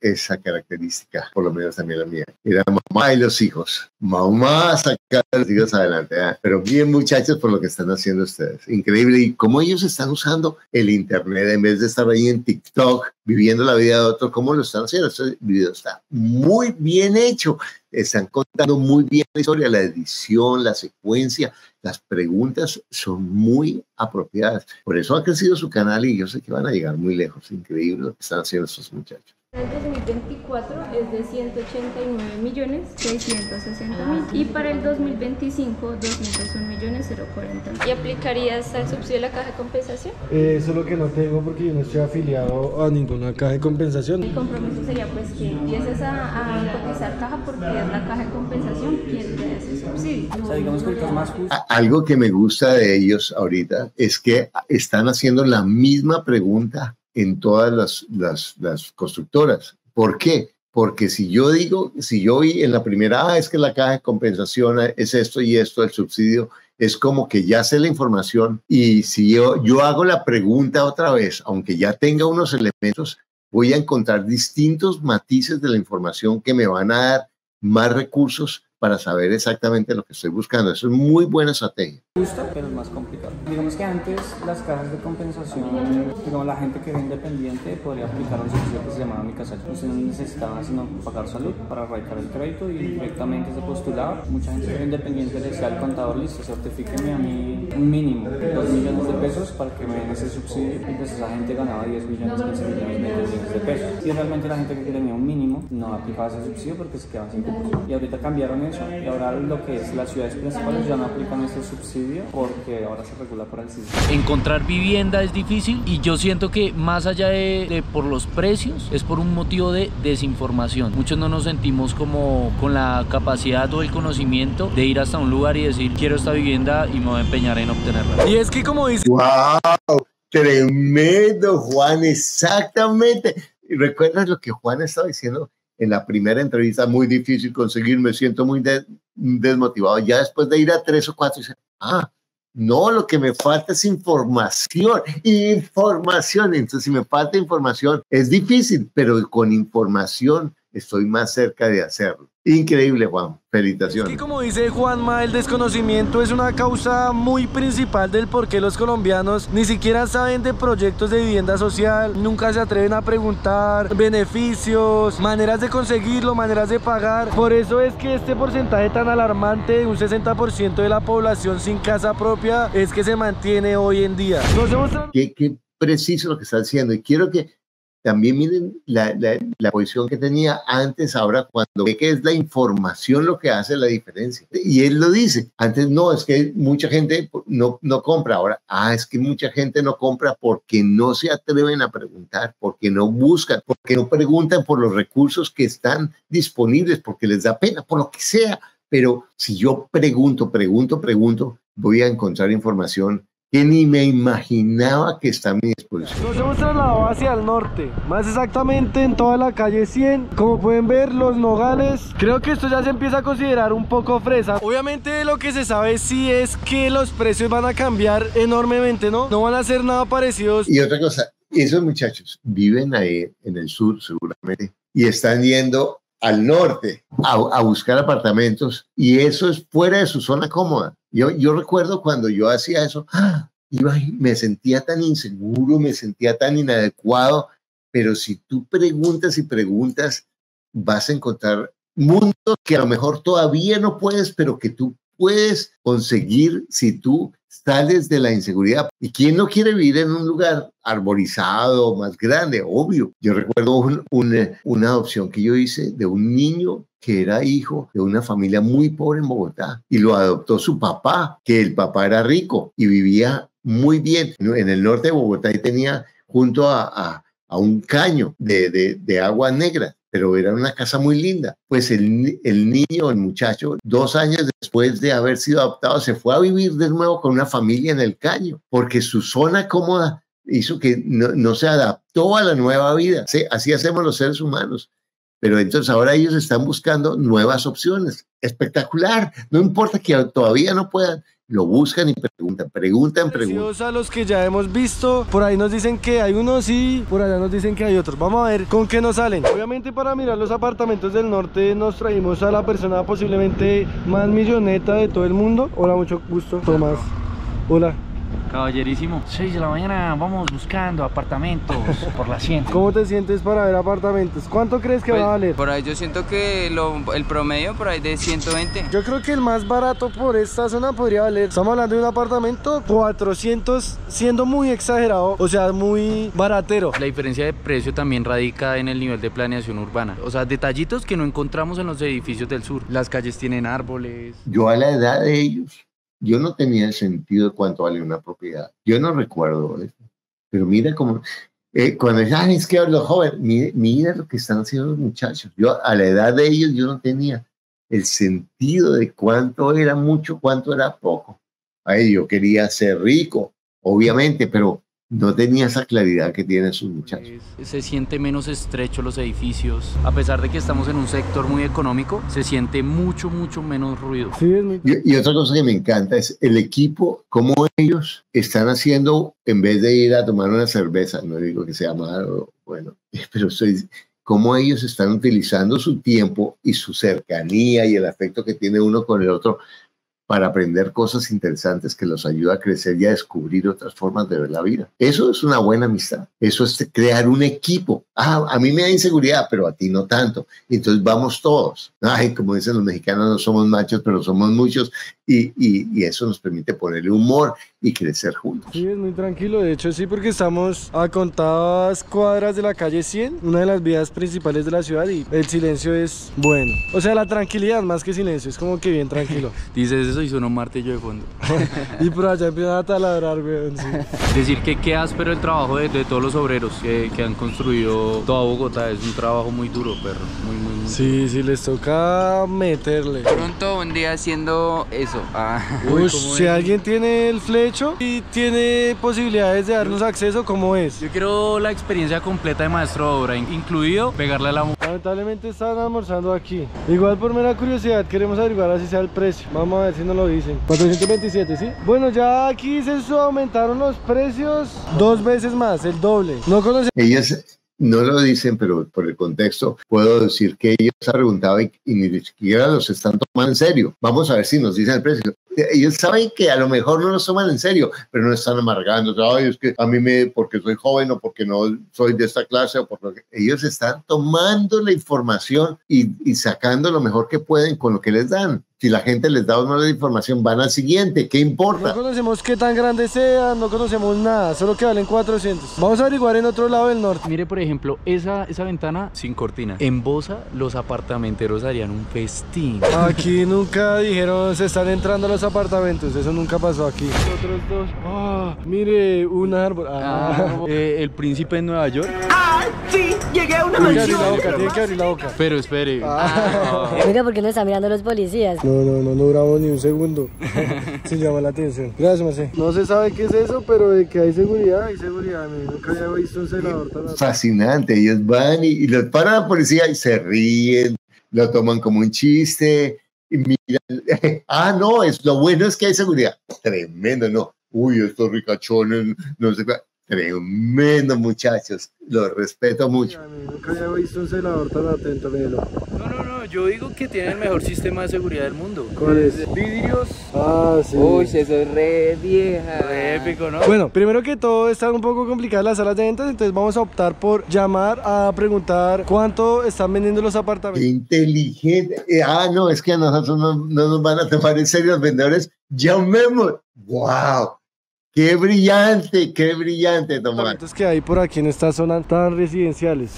esa característica, por lo menos también la mía. Era mamá y los hijos. Mamá sacar a los hijos adelante. Pero bien, muchachos, por lo que están haciendo ustedes. Increíble. Y cómo ellos están usando el internet en vez de estar ahí en TikTok viviendo la vida de otro. ¿Cómo lo están haciendo? Este video está muy bien hecho. Están contando muy bien la historia, la edición, la secuencia. Las preguntas son muy apropiadas. Por eso ha crecido su canal y yo sé que van a llegar muy lejos. Increíble lo que están haciendo estos muchachos. El 2024 es de 189.660.000 y para el 2025 201.040.000. ¿Y aplicarías al subsidio de la caja de compensación? Eso es lo que no tengo porque yo no estoy afiliado a ninguna caja de compensación. El compromiso sería pues que empieces a cotizar caja porque es la caja de compensación quien te da ese subsidio. O sea, digamos que es más justo. Algo que me gusta de ellos ahorita es que están haciendo la misma pregunta en todas las constructoras. ¿Por qué? Porque si yo vi en la primera, es que la caja de compensación es esto y esto, el subsidio, es como que ya sé la información y si yo hago la pregunta otra vez, aunque ya tenga unos elementos, voy a encontrar distintos matices de la información que me van a dar más recursos para saber exactamente lo que estoy buscando. Eso es muy buena estrategia. Justo, pero es más complicado. Digamos que antes las cajas de compensación, digamos la gente que era independiente podría aplicar un servicio que se llamaba Mi Casa Ya. Usted no necesitaba sino pagar salud para erradicar el crédito y directamente se postulaba. Mucha gente que era independiente le decía al contador, listo, certifíqueme a mí un mínimo, 2 millones de pesos para que me den ese subsidio. Y pues esa gente ganaba 10 millones, 15 millones, 20 millones de pesos. Y realmente la gente que tenía un mínimo no aplicaba ese subsidio porque se quedaban sin cupos. Y ahorita cambiaron eso y ahora lo que es las ciudades principales ya no aplican ese subsidio porque ahora se regula por el CISBEN. Encontrar vivienda es difícil y yo siento que más allá de por los precios es por un motivo de desinformación. Muchos no nos sentimos como con la capacidad o el conocimiento de ir hasta un lugar y decir quiero esta vivienda y me voy a empeñar en obtenerla. Y es que como dice... ¡Wow! Tremendo, Juan, exactamente. ¿Y recuerdas lo que Juan estaba diciendo en la primera entrevista? Muy difícil conseguir, me siento muy desmotivado. Ya después de ir a 3 o 4, dice, no, lo que me falta es información. Entonces, si me falta información, es difícil, pero con información estoy más cerca de hacerlo. Increíble, Juan. Felicitaciones. Es que como dice Juanma, el desconocimiento es una causa muy principal del por qué los colombianos ni siquiera saben de proyectos de vivienda social, nunca se atreven a preguntar beneficios, maneras de conseguirlo, maneras de pagar. Por eso es que este porcentaje tan alarmante de un 60% de la población sin casa propia es que se mantiene hoy en día. Qué preciso lo que está diciendo. Y quiero que también miren la posición que tenía antes, ahora cuando ve que es la información lo que hace la diferencia. Y él lo dice, antes no, es que mucha gente no compra, ahora, es que mucha gente no compra porque no se atreven a preguntar, porque no buscan, porque no preguntan por los recursos que están disponibles, porque les da pena, por lo que sea. Pero si yo pregunto, voy a encontrar información que ni me imaginaba que está a mi disposición. Nos hemos trasladado hacia el norte, más exactamente en toda la calle 100. Como pueden ver, Los Nogales. Creo que esto ya se empieza a considerar un poco fresa. Obviamente lo que se sabe sí es que los precios van a cambiar enormemente, ¿no? No van a ser nada parecidos. Y otra cosa, esos muchachos viven ahí en el sur seguramente y están yendo al norte a buscar apartamentos y eso es fuera de su zona cómoda. Yo recuerdo cuando yo hacía eso, iba y me sentía tan inseguro, me sentía tan inadecuado, pero si tú preguntas y preguntas, vas a encontrar mundos que a lo mejor todavía no puedes, pero que tú puedes conseguir si tú sales de la inseguridad. ¿Y quién no quiere vivir en un lugar arborizado, más grande? Obvio. Yo recuerdo una adopción que yo hice de un niño que era hijo de una familia muy pobre en Bogotá y lo adoptó su papá, que el papá era rico y vivía muy bien en el norte de Bogotá y tenía junto a un caño de agua negra, pero era una casa muy linda. Pues el niño, el muchacho, 2 años después de haber sido adoptado, se fue a vivir de nuevo con una familia en el caño, porque su zona cómoda hizo que no se adaptó a la nueva vida. Sí, así hacemos los seres humanos. Pero entonces ahora ellos están buscando nuevas opciones. Espectacular. No importa que todavía no puedan. Lo buscan y preguntan. A los que ya hemos visto, por ahí nos dicen que hay unos y por allá nos dicen que hay otros. Vamos a ver con qué nos salen. Obviamente para mirar los apartamentos del norte nos traímos a la persona posiblemente más milloneta de todo el mundo. Hola, mucho gusto. Tomás. Hola. Caballerísimo, 6 de la mañana vamos buscando apartamentos por la 100. ¿Cómo te sientes para ver apartamentos? ¿Cuánto crees que va a valer? Por ahí yo siento que el promedio por ahí de 120. Yo creo que el más barato por esta zona podría valer, estamos hablando de un apartamento 400, siendo muy exagerado, o sea, muy baratero. La diferencia de precio también radica en el nivel de planeación urbana, o sea, detallitos que no encontramos en los edificios del sur. Las calles tienen árboles. Yo a la edad de ellos, yo no tenía el sentido de cuánto vale una propiedad. Yo no recuerdo eso. Pero mira cómo... cuando es que los jóvenes, mira lo que están haciendo los muchachos. Yo a la edad de ellos yo no tenía el sentido de cuánto era mucho, cuánto era poco. Yo quería ser rico, obviamente, pero no tenía esa claridad que tienen sus muchachos. Se siente menos estrecho los edificios, a pesar de que estamos en un sector muy económico, se siente mucho menos ruido. Sí, es muy... Y otra cosa que me encanta es el equipo, cómo ellos están haciendo, en vez de ir a tomar una cerveza, no digo que sea malo, bueno, pero cómo ellos están utilizando su tiempo y su cercanía y el afecto que tiene uno con el otro para aprender cosas interesantes que los ayuda a crecer y a descubrir otras formas de ver la vida. Eso es una buena amistad. Eso es crear un equipo. A mí me da inseguridad, pero a ti no tanto. Entonces vamos todos. Ay, como dicen los mexicanos, no somos machos, pero somos muchos. Y eso nos permite ponerle humor y crecer juntos. Sí, es muy tranquilo. De hecho, sí, porque estamos a contadas cuadras de la calle 100, una de las vías principales de la ciudad, y el silencio es bueno. O sea, la tranquilidad más que silencio, es como que bien tranquilo. Dices eso y suena un martillo de fondo. Y por allá empiezan a taladrar, weón. Sí. Decir que qué áspero el trabajo de todos los obreros que han construido toda Bogotá. Es un trabajo muy duro, perro. Muy sí, sí, les toca meterle. Pronto un día haciendo eso. Uy, si alguien tiene el flecho y tiene posibilidades de darnos acceso, ¿cómo es? Yo quiero la experiencia completa de maestro de obra, incluido pegarle a la mujer. Lamentablemente están almorzando aquí. Igual por mera curiosidad queremos averiguar así sea el precio. Vamos a ver si nos lo dicen. 427, ¿sí? Bueno, ya aquí se aumentaron los precios 2 veces más, el doble. No conocemos. Ellas no lo dicen, pero por el contexto puedo decir que ellos han preguntado y ni siquiera los están tomando en serio. Vamos a ver si nos dicen el precio. Ellos saben que a lo mejor no nos toman en serio, pero no están amargando. Ay, es que a mí porque soy joven o porque no soy de esta clase o porque ellos están tomando la información y sacando lo mejor que pueden con lo que les dan. Si la gente les da o no la información, van al siguiente. ¿Qué importa? No conocemos qué tan grande sea, no conocemos nada, solo que valen 400. Vamos a averiguar en otro lado del norte. Mire, por ejemplo, esa ventana sin cortina. En Bosa, los apartamenteros harían un festín. Aquí nunca dijeron se están entrando a los apartamentos, eso nunca pasó aquí. Otros dos. Mire, un árbol. El príncipe en Nueva York. Sí, llegué a una mansión. Tiene que abrir la boca. Pero espere. Mira, ¿por qué nos están mirando los policías? No duramos ni un segundo. Se llama la atención. Gracias, Marcelo. No se sabe qué es eso, pero de que hay seguridad, hay seguridad. Nunca había visto un celador tan fascinante. Ellos van y los paran a la policía y se ríen, lo toman como un chiste. Y miran, no, lo bueno es que hay seguridad. Tremendo, no. Uy, estos ricachones, no sé qué. Tremendo, muchachos. Los respeto mucho. Nunca había visto un celador tan atento, Melo. No, yo digo que tienen el mejor sistema de seguridad del mundo. ¿Cuál es? Vidrios. Sí. Uy, eso es re vieja. Re épico, ¿no? Bueno, primero que todo están un poco complicadas las salas de ventas, entonces vamos a optar por llamar a preguntar cuánto están vendiendo los apartamentos. Qué inteligente. No, es que a nosotros no nos van a tomar en serio los vendedores. Llamemos. ¡Wow! ¡Qué brillante, Tomás! Que hay por aquí en esta zona tan residenciales.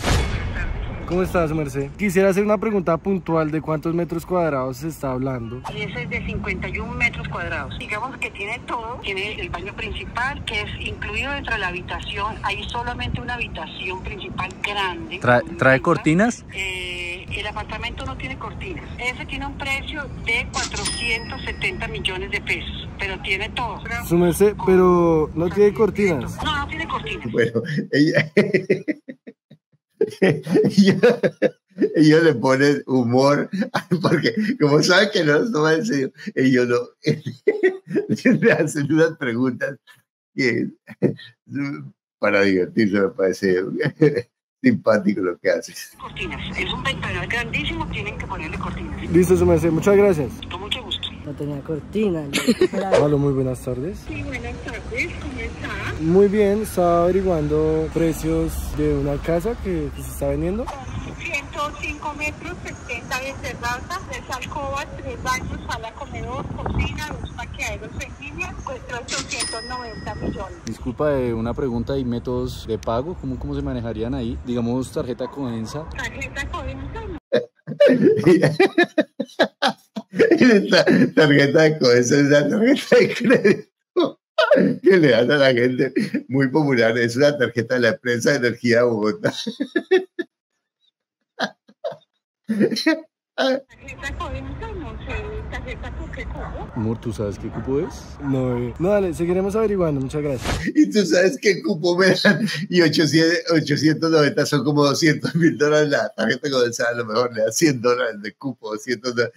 ¿Cómo estás, Merced? Quisiera hacer una pregunta puntual de cuántos metros cuadrados se está hablando. Y ese es de 51 metros cuadrados. Digamos que tiene todo. Tiene el baño principal, que es incluido dentro de la habitación. Hay solamente una habitación principal grande. ¿Trae cortinas? El apartamento no tiene cortinas. Ese tiene un precio de 470 millones de pesos, pero tiene todo. Su merced, pero no tiene cortinas. No tiene cortinas. Bueno, ellos le ponen humor, porque como saben que no nos toman en serio, ellos le hacen unas preguntas que para divertirse me parece simpático lo que haces. Cortinas, es un ventanal grandísimo, tienen que ponerle cortinas. Listo, su merced, muchas gracias. Con mucho gusto. No tenía cortina. Hola, muy buenas tardes. Sí, buenas tardes, ¿cómo está? Muy bien, estaba averiguando precios de una casa que se está vendiendo. 105 metros, 70 de terraza, 3 alcobas, 3 baños, sala, comedor, cocina, 2 parqueaderos en línea, cuesta 890 millones. Disculpa, una pregunta, ¿y métodos de pago? ¿Cómo se manejarían ahí? Digamos, tarjeta Codensa. ¿Tarjeta Codensa? Esta tarjeta de Codensa es una tarjeta de crédito que le dan a la gente muy popular. Es una tarjeta de la empresa de energía de Bogotá. ¿Tarjeta Codensa? No sé. tarjeta con qué cupo. Amor, ¿tú sabes qué cupo es? No, no, dale, seguiremos averiguando, muchas gracias. Y tú sabes qué cupo me dan, y 890 son como $200.000 la tarjeta Gonzalo, a lo mejor le da $100 de cupo, $200.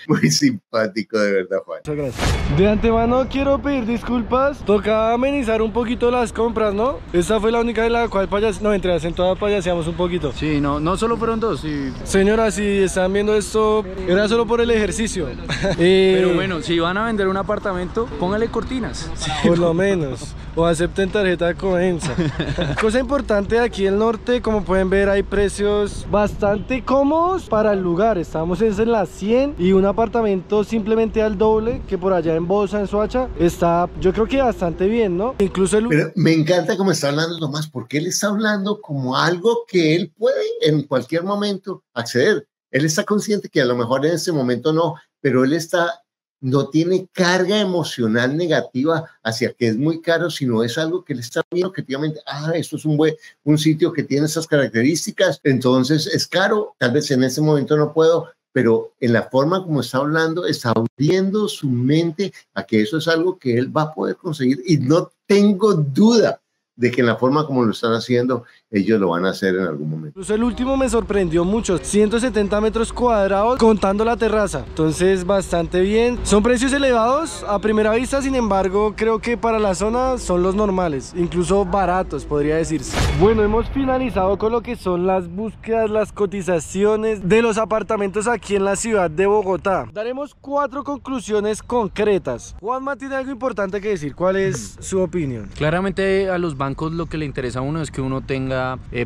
Muy simpático, de verdad, Juan. Muchas gracias. De antemano quiero pedir disculpas, toca amenizar un poquito las compras, ¿no? Esta fue la única de la cual no, entre en todas payaseamos un poquito. Sí, no solo fueron dos, sí. Señora, si están viendo esto, era solo por el ejercicio. Pero bueno, si van a vender un apartamento, póngale cortinas. Por lo menos. O acepten tarjeta Coensa. Cosa importante, aquí en el norte, como pueden ver, hay precios bastante cómodos para el lugar. Estamos en la 100 y un apartamento simplemente al doble que por allá en Bosa, en Soacha, está, yo creo que bastante bien, ¿no? Incluso Pero me encanta cómo está hablando Tomás, porque él está hablando como algo que él puede en cualquier momento acceder. Él está consciente que a lo mejor en este momento no, pero él no tiene carga emocional negativa hacia que es muy caro, sino es algo que él está viendo objetivamente. Esto es un sitio que tiene esas características, entonces es caro, tal vez en este momento no puedo, pero en la forma como está hablando, está abriendo su mente a que eso es algo que él va a poder conseguir, y no tengo duda de que en la forma como lo están haciendo, ellos lo van a hacer en algún momento. Incluso el último me sorprendió mucho, 170 metros cuadrados contando la terraza, entonces bastante bien. Son precios elevados a primera vista, sin embargo creo que para la zona son los normales, incluso baratos podría decirse. Bueno, hemos finalizado con lo que son las búsquedas, las cotizaciones de los apartamentos aquí en la ciudad de Bogotá. Daremos 4 conclusiones concretas. Juanma tiene algo importante que decir, ¿cuál es su opinión? Claramente a los bancos lo que le interesa a uno es que uno tenga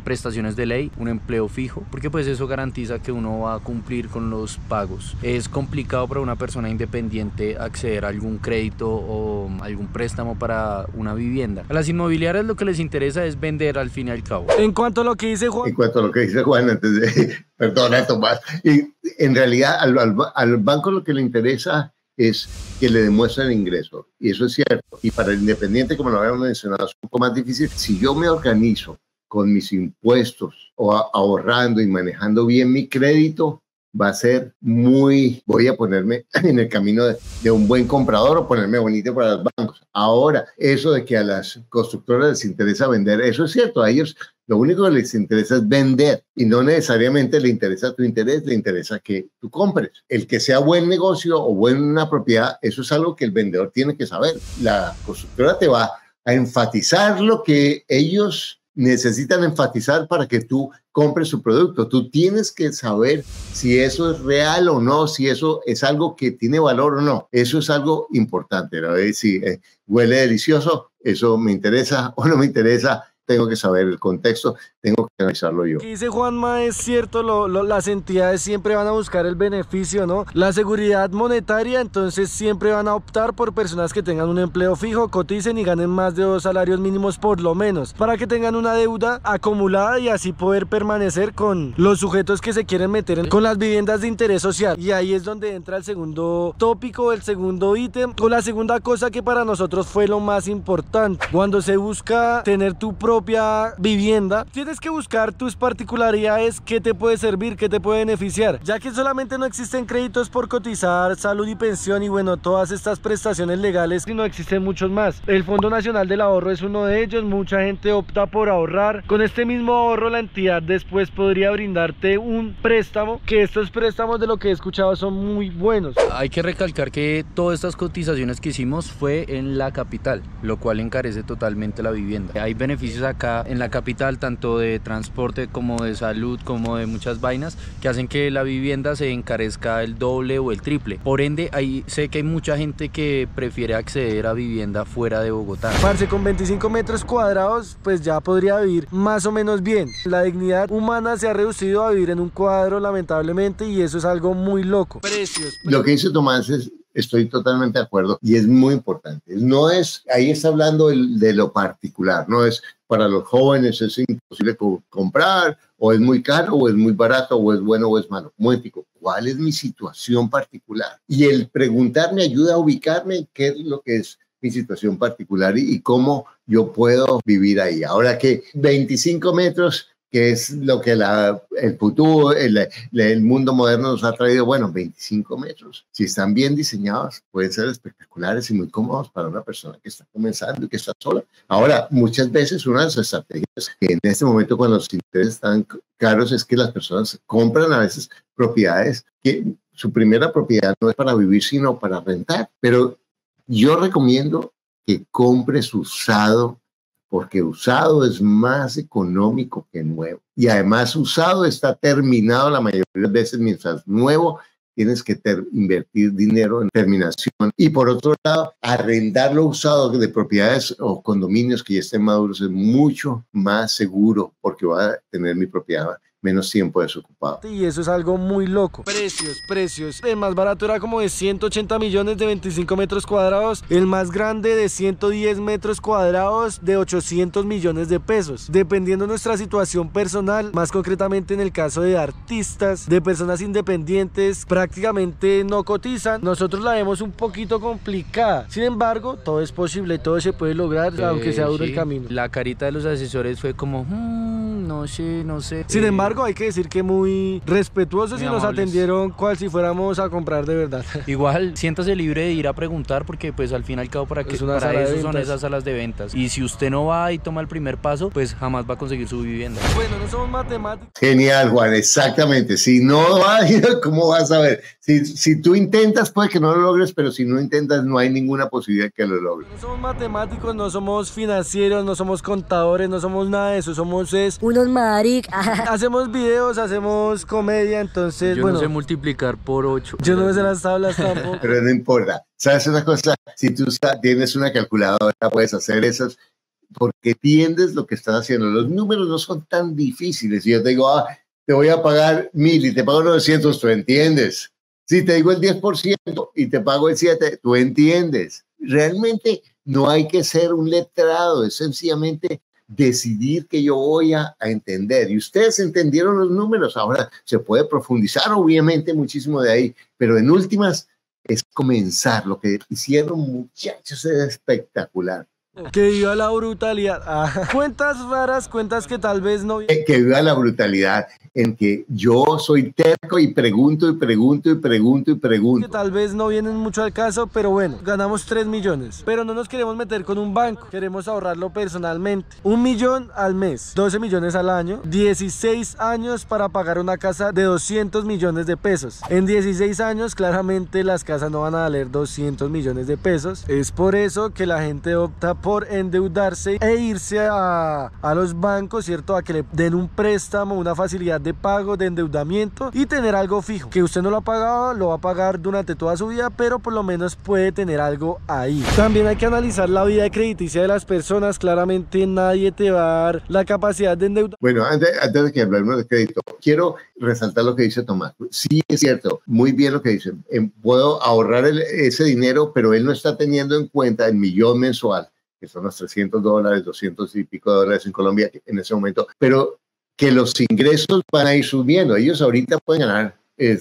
prestaciones de ley, un empleo fijo, porque pues eso garantiza que uno va a cumplir con los pagos. Es complicado para una persona independiente acceder a algún crédito o algún préstamo para una vivienda. A las inmobiliarias lo que les interesa es vender al fin y al cabo. En cuanto a lo que dice Juan. En cuanto a lo que dice Juan, perdona Tomás, y en realidad al banco lo que le interesa es que le demuestren ingreso, y eso es cierto. Y para el independiente, como lo habíamos mencionado, es un poco más difícil. Si yo me organizo con mis impuestos o ahorrando y manejando bien mi crédito, va a ser voy a ponerme en el camino de un buen comprador o ponerme bonito para los bancos. Ahora, eso de que a las constructoras les interesa vender, eso es cierto, a ellos lo único que les interesa es vender, y no necesariamente le interesa tu interés, le interesa que tú compres. El que sea buen negocio o buena propiedad, eso es algo que el vendedor tiene que saber. La constructora te va a enfatizar lo que ellos necesitan enfatizar para que tú compres su producto. Tú tienes que saber si eso es real o no, si eso es algo que tiene valor o no. Eso es algo importante, ¿no? Si huele delicioso, eso me interesa o no me interesa. Tengo que saber el contexto, tengo que analizarlo yo. Lo que dice Juanma es cierto, las entidades siempre van a buscar el beneficio, ¿no? La seguridad monetaria, entonces siempre van a optar por personas que tengan un empleo fijo, coticen y ganen más de 2 salarios mínimos por lo menos, para que tengan una deuda acumulada y así poder permanecer con los sujetos que se quieren meter con las viviendas de interés social. Y ahí es donde entra el segundo tópico, el segundo ítem, o la segunda cosa que para nosotros fue lo más importante. Cuando se busca tener tu propia vivienda, tienes que buscar tus particularidades, qué te puede servir, qué te puede beneficiar, ya que solamente no existen créditos por cotizar, salud y pensión y bueno, todas estas prestaciones legales, sino existen muchos más. El Fondo Nacional del Ahorro es uno de ellos. Mucha gente opta por ahorrar. Con este mismo ahorro la entidad después podría brindarte un préstamo, que estos préstamos, de lo que he escuchado, son muy buenos. Hay que recalcar que todas estas cotizaciones que hicimos fue en la capital, lo cual encarece totalmente la vivienda. Hay beneficios acá en la capital, tanto de transporte como de salud, como de muchas vainas, que hacen que la vivienda se encarezca el doble o el triple. Por ende, sé que hay mucha gente que prefiere acceder a vivienda fuera de Bogotá. Parce, con 25 metros cuadrados, pues ya podría vivir más o menos bien. La dignidad humana se ha reducido a vivir en un cuadro, lamentablemente, y eso es algo muy loco. Precios. Lo que dice Tomás estoy totalmente de acuerdo, y es muy importante. No es, ahí está hablando de lo particular, no es para los jóvenes es imposible comprar, o es muy caro, o es muy barato, o es bueno, o es malo. Mónico, ¿cuál es mi situación particular? Y el preguntar me ayuda a ubicarme qué es lo que es mi situación particular y cómo yo puedo vivir ahí. Ahora que 25 metros que es lo que el futuro, el mundo moderno nos ha traído. Bueno, 25 metros. Si están bien diseñados, pueden ser espectaculares y muy cómodos para una persona que está comenzando y que está sola. Ahora, muchas veces una de las estrategias que en este momento cuando los intereses están caros es que las personas compran a veces propiedades que su primera propiedad no es para vivir, sino para rentar. Pero yo recomiendo que compres usado, porque usado es más económico que nuevo. Y además usado está terminado la mayoría de las veces, mientras nuevo tienes que invertir dinero en terminación. Y por otro lado, arrendarlo usado de propiedades o condominios que ya estén maduros es mucho más seguro, porque va a tener mi propiedad menos tiempo desocupado. Y eso es algo muy loco. Precios. El más barato era como de 180 millones de 25 metros cuadrados. El más grande de 110 metros cuadrados de 800 millones de pesos. Dependiendo de nuestra situación personal, más concretamente en el caso de artistas, de personas independientes, prácticamente no cotizan. Nosotros la vemos un poquito complicada. Sin embargo, todo es posible, todo se puede lograr, aunque sea duro el camino. La carita de los asesores fue como, no sé. Sin embargo, hay que decir que muy respetuosos y nos atendieron cual si fuéramos a comprar de verdad. Igual, siéntase libre de ir a preguntar porque pues al fin y al cabo para eso son esas salas de ventas. Y si usted no va y toma el primer paso, pues jamás va a conseguir su vivienda. Bueno, no somos matemáticos. Genial, Juan, exactamente. Si no vas, ¿cómo vas a ver? Si tú intentas, puede que no lo logres, pero si no intentas, no hay ninguna posibilidad que lo logres. No somos matemáticos, no somos financieros, no somos contadores, no somos nada de eso. Somos unos maric. Hacemos videos, hacemos comedia, entonces yo no sé multiplicar por 8. Yo no me sé las tablas tampoco. Pero no importa. ¿Sabes una cosa? Si tú tienes una calculadora, puedes hacer esas porque entiendes lo que estás haciendo. Los números no son tan difíciles. Si yo te digo, te voy a pagar 1,000 y te pago 900, tú entiendes. Si te digo el 10% y te pago el 7%, tú entiendes. Realmente no hay que ser un letrado, es sencillamente decidir que yo voy a entender. Y ustedes entendieron los números, ahora se puede profundizar obviamente muchísimo de ahí, pero en últimas es comenzar. Lo que hicieron muchachos es espectacular. Que viva la brutalidad. Cuentas raras, cuentas que tal vez no... Que viva la brutalidad en que yo soy terco y pregunto. Que tal vez no vienen mucho al caso, pero bueno, ganamos 3 millones. Pero no nos queremos meter con un banco, queremos ahorrarlo personalmente. 1 millón al mes, 12 millones al año, 16 años para pagar una casa de 200 millones de pesos. En 16 años, claramente las casas no van a valer 200 millones de pesos. Es por eso que la gente opta por endeudarse e irse a los bancos, ¿cierto? A que le den un préstamo, una facilidad de pago, de endeudamiento y tener algo fijo. Que usted no lo ha pagado, lo va a pagar durante toda su vida, pero por lo menos puede tener algo ahí. También hay que analizar la vida crediticia de las personas. Claramente nadie te va a dar la capacidad de endeudar. Bueno, antes de que hablemos de crédito, quiero resaltar lo que dice Tomás. Sí, es cierto, muy bien lo que dice. Puedo ahorrar ese dinero, pero él no está teniendo en cuenta el millón mensual, que son los $300, 200 y pico dólares en Colombia en ese momento, pero que los ingresos van a ir subiendo. Ellos ahorita pueden ganar,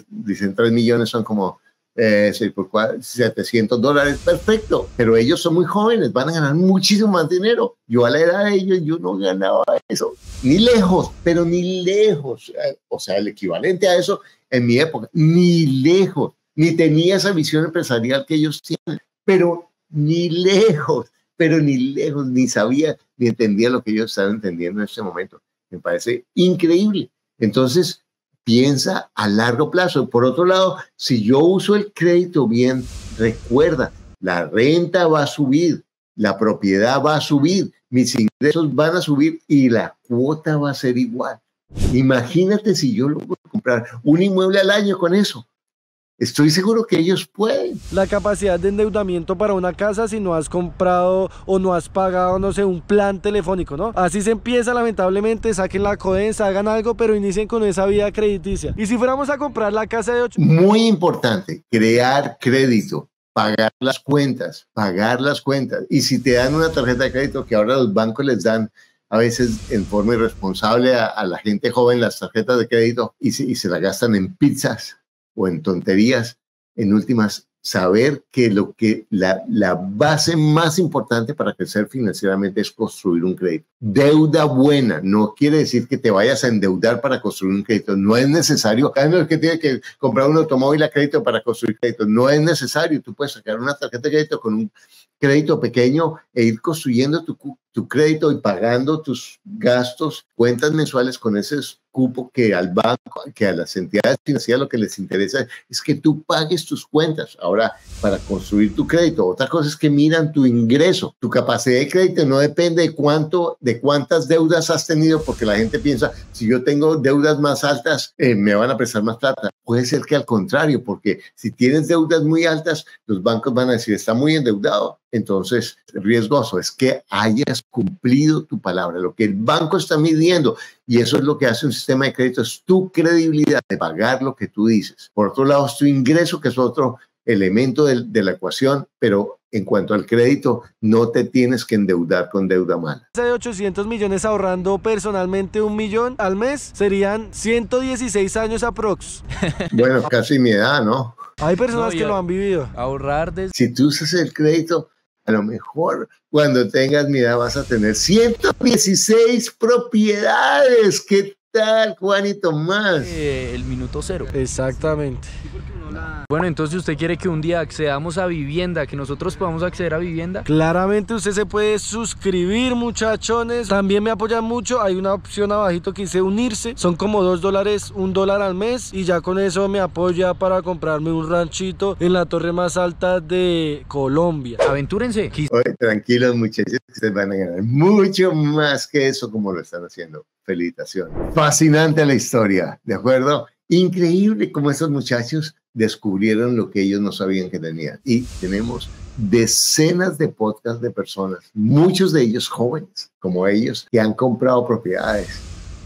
dicen 3 millones, son como 6 por 4, $700, perfecto, pero ellos son muy jóvenes, van a ganar muchísimo más dinero. Yo a la edad de ellos, yo no ganaba eso, ni lejos, pero ni lejos, o sea, el equivalente a eso en mi época, ni lejos, ni tenía esa visión empresarial que ellos tienen, pero ni lejos, ni sabía, ni entendía lo que ellos estaban entendiendo en ese momento. Me parece increíble. Entonces, piensa a largo plazo. Por otro lado, si yo uso el crédito bien, recuerda, la renta va a subir, la propiedad va a subir, mis ingresos van a subir y la cuota va a ser igual. Imagínate si yo logro comprar un inmueble al año con eso. Estoy seguro que ellos pueden. La capacidad de endeudamiento para una casa si no has comprado o no has pagado, no sé, un plan telefónico, ¿no? Así se empieza, lamentablemente. Saquen la codensa, hagan algo, pero inicien con esa vida crediticia. Y si fuéramos a comprar la casa de 8... Muy importante, crear crédito, pagar las cuentas. Y si te dan una tarjeta de crédito, que ahora los bancos les dan a veces en forma irresponsable a la gente joven las tarjetas de crédito y se la gastan en pizzas o en tonterías, en últimas, saber que la base más importante para crecer financieramente es construir un crédito. Deuda buena no quiere decir que te vayas a endeudar para construir un crédito. No es necesario. Cada uno que tiene que comprar un automóvil a crédito para construir crédito. No es necesario. Tú puedes sacar una tarjeta de crédito con un crédito pequeño e ir construyendo tu crédito y pagando tus gastos, cuentas mensuales con ese cupo que al banco, que a las entidades financieras lo que les interesa es que tú pagues tus cuentas. Ahora, para construir tu crédito, otra cosa es que miran tu ingreso. Tu capacidad de crédito no depende de cuántas deudas has tenido, porque la gente piensa, si yo tengo deudas más altas, me van a prestar más plata. Puede ser que al contrario, porque si tienes deudas muy altas, los bancos van a decir, está muy endeudado. Entonces, riesgoso es que hayas cumplido tu palabra, lo que el banco está midiendo, y eso es lo que hace un sistema de crédito, es tu credibilidad de pagar lo que tú dices. Por otro lado, es tu ingreso, que es otro elemento de la ecuación, pero en cuanto al crédito, no te tienes que endeudar con deuda mala. De 800 millones ahorrando personalmente 1 millón al mes, serían 116 años aprox. Bueno, casi mi edad, ¿no? Hay personas que lo han vivido. Ahorrar desde... Si tú usas el crédito, a lo mejor cuando tengas mi edad vas a tener 116 propiedades. ¿Qué tal, Juan y Tomás? El minuto cero. Exactamente. Bueno, entonces usted quiere que un día accedamos a vivienda, que nosotros podamos acceder a vivienda. Claramente usted se puede suscribir, muchachones. También me apoyan mucho. Hay una opción abajito que dice unirse. Son como $2, $1 al mes. Y ya con eso me apoya para comprarme un ranchito en la torre más alta de Colombia. Aventúrense. Oye, tranquilos, muchachos, ustedes van a ganar mucho más que eso como lo están haciendo. Felicitaciones. Fascinante la historia, ¿de acuerdo? Increíble cómo esos muchachos descubrieron lo que ellos no sabían que tenían. Y tenemos decenas de podcasts de personas, muchos de ellos jóvenes, como ellos, que han comprado propiedades,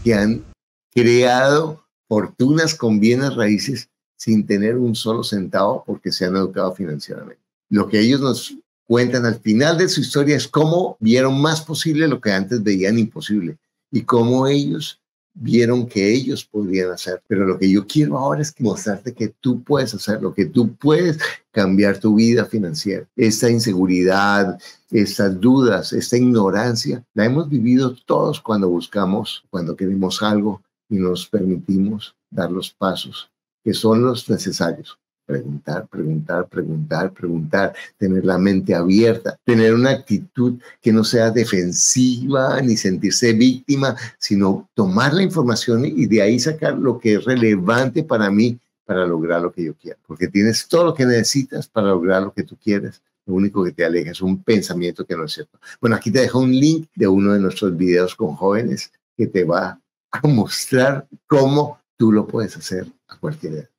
que han creado fortunas con bienes raíces sin tener un solo centavo porque se han educado financieramente. Lo que ellos nos cuentan al final de su historia es cómo vieron más posible lo que antes veían imposible y cómo ellos vieron que ellos podrían hacer. Pero lo que yo quiero ahora es mostrarte que tú puedes hacerlo, que tú puedes cambiar tu vida financiera. Esta inseguridad, estas dudas, esta ignorancia, la hemos vivido todos cuando buscamos, cuando queremos algo y nos permitimos dar los pasos que son los necesarios. Preguntar, preguntar, preguntar, preguntar, tener la mente abierta, tener una actitud que no sea defensiva ni sentirse víctima, sino tomar la información y de ahí sacar lo que es relevante para mí para lograr lo que yo quiero. Porque tienes todo lo que necesitas para lograr lo que tú quieres. Lo único que te aleja es un pensamiento que no es cierto. Bueno, aquí te dejo un link de uno de nuestros videos con jóvenes que te va a mostrar cómo tú lo puedes hacer a cualquier edad.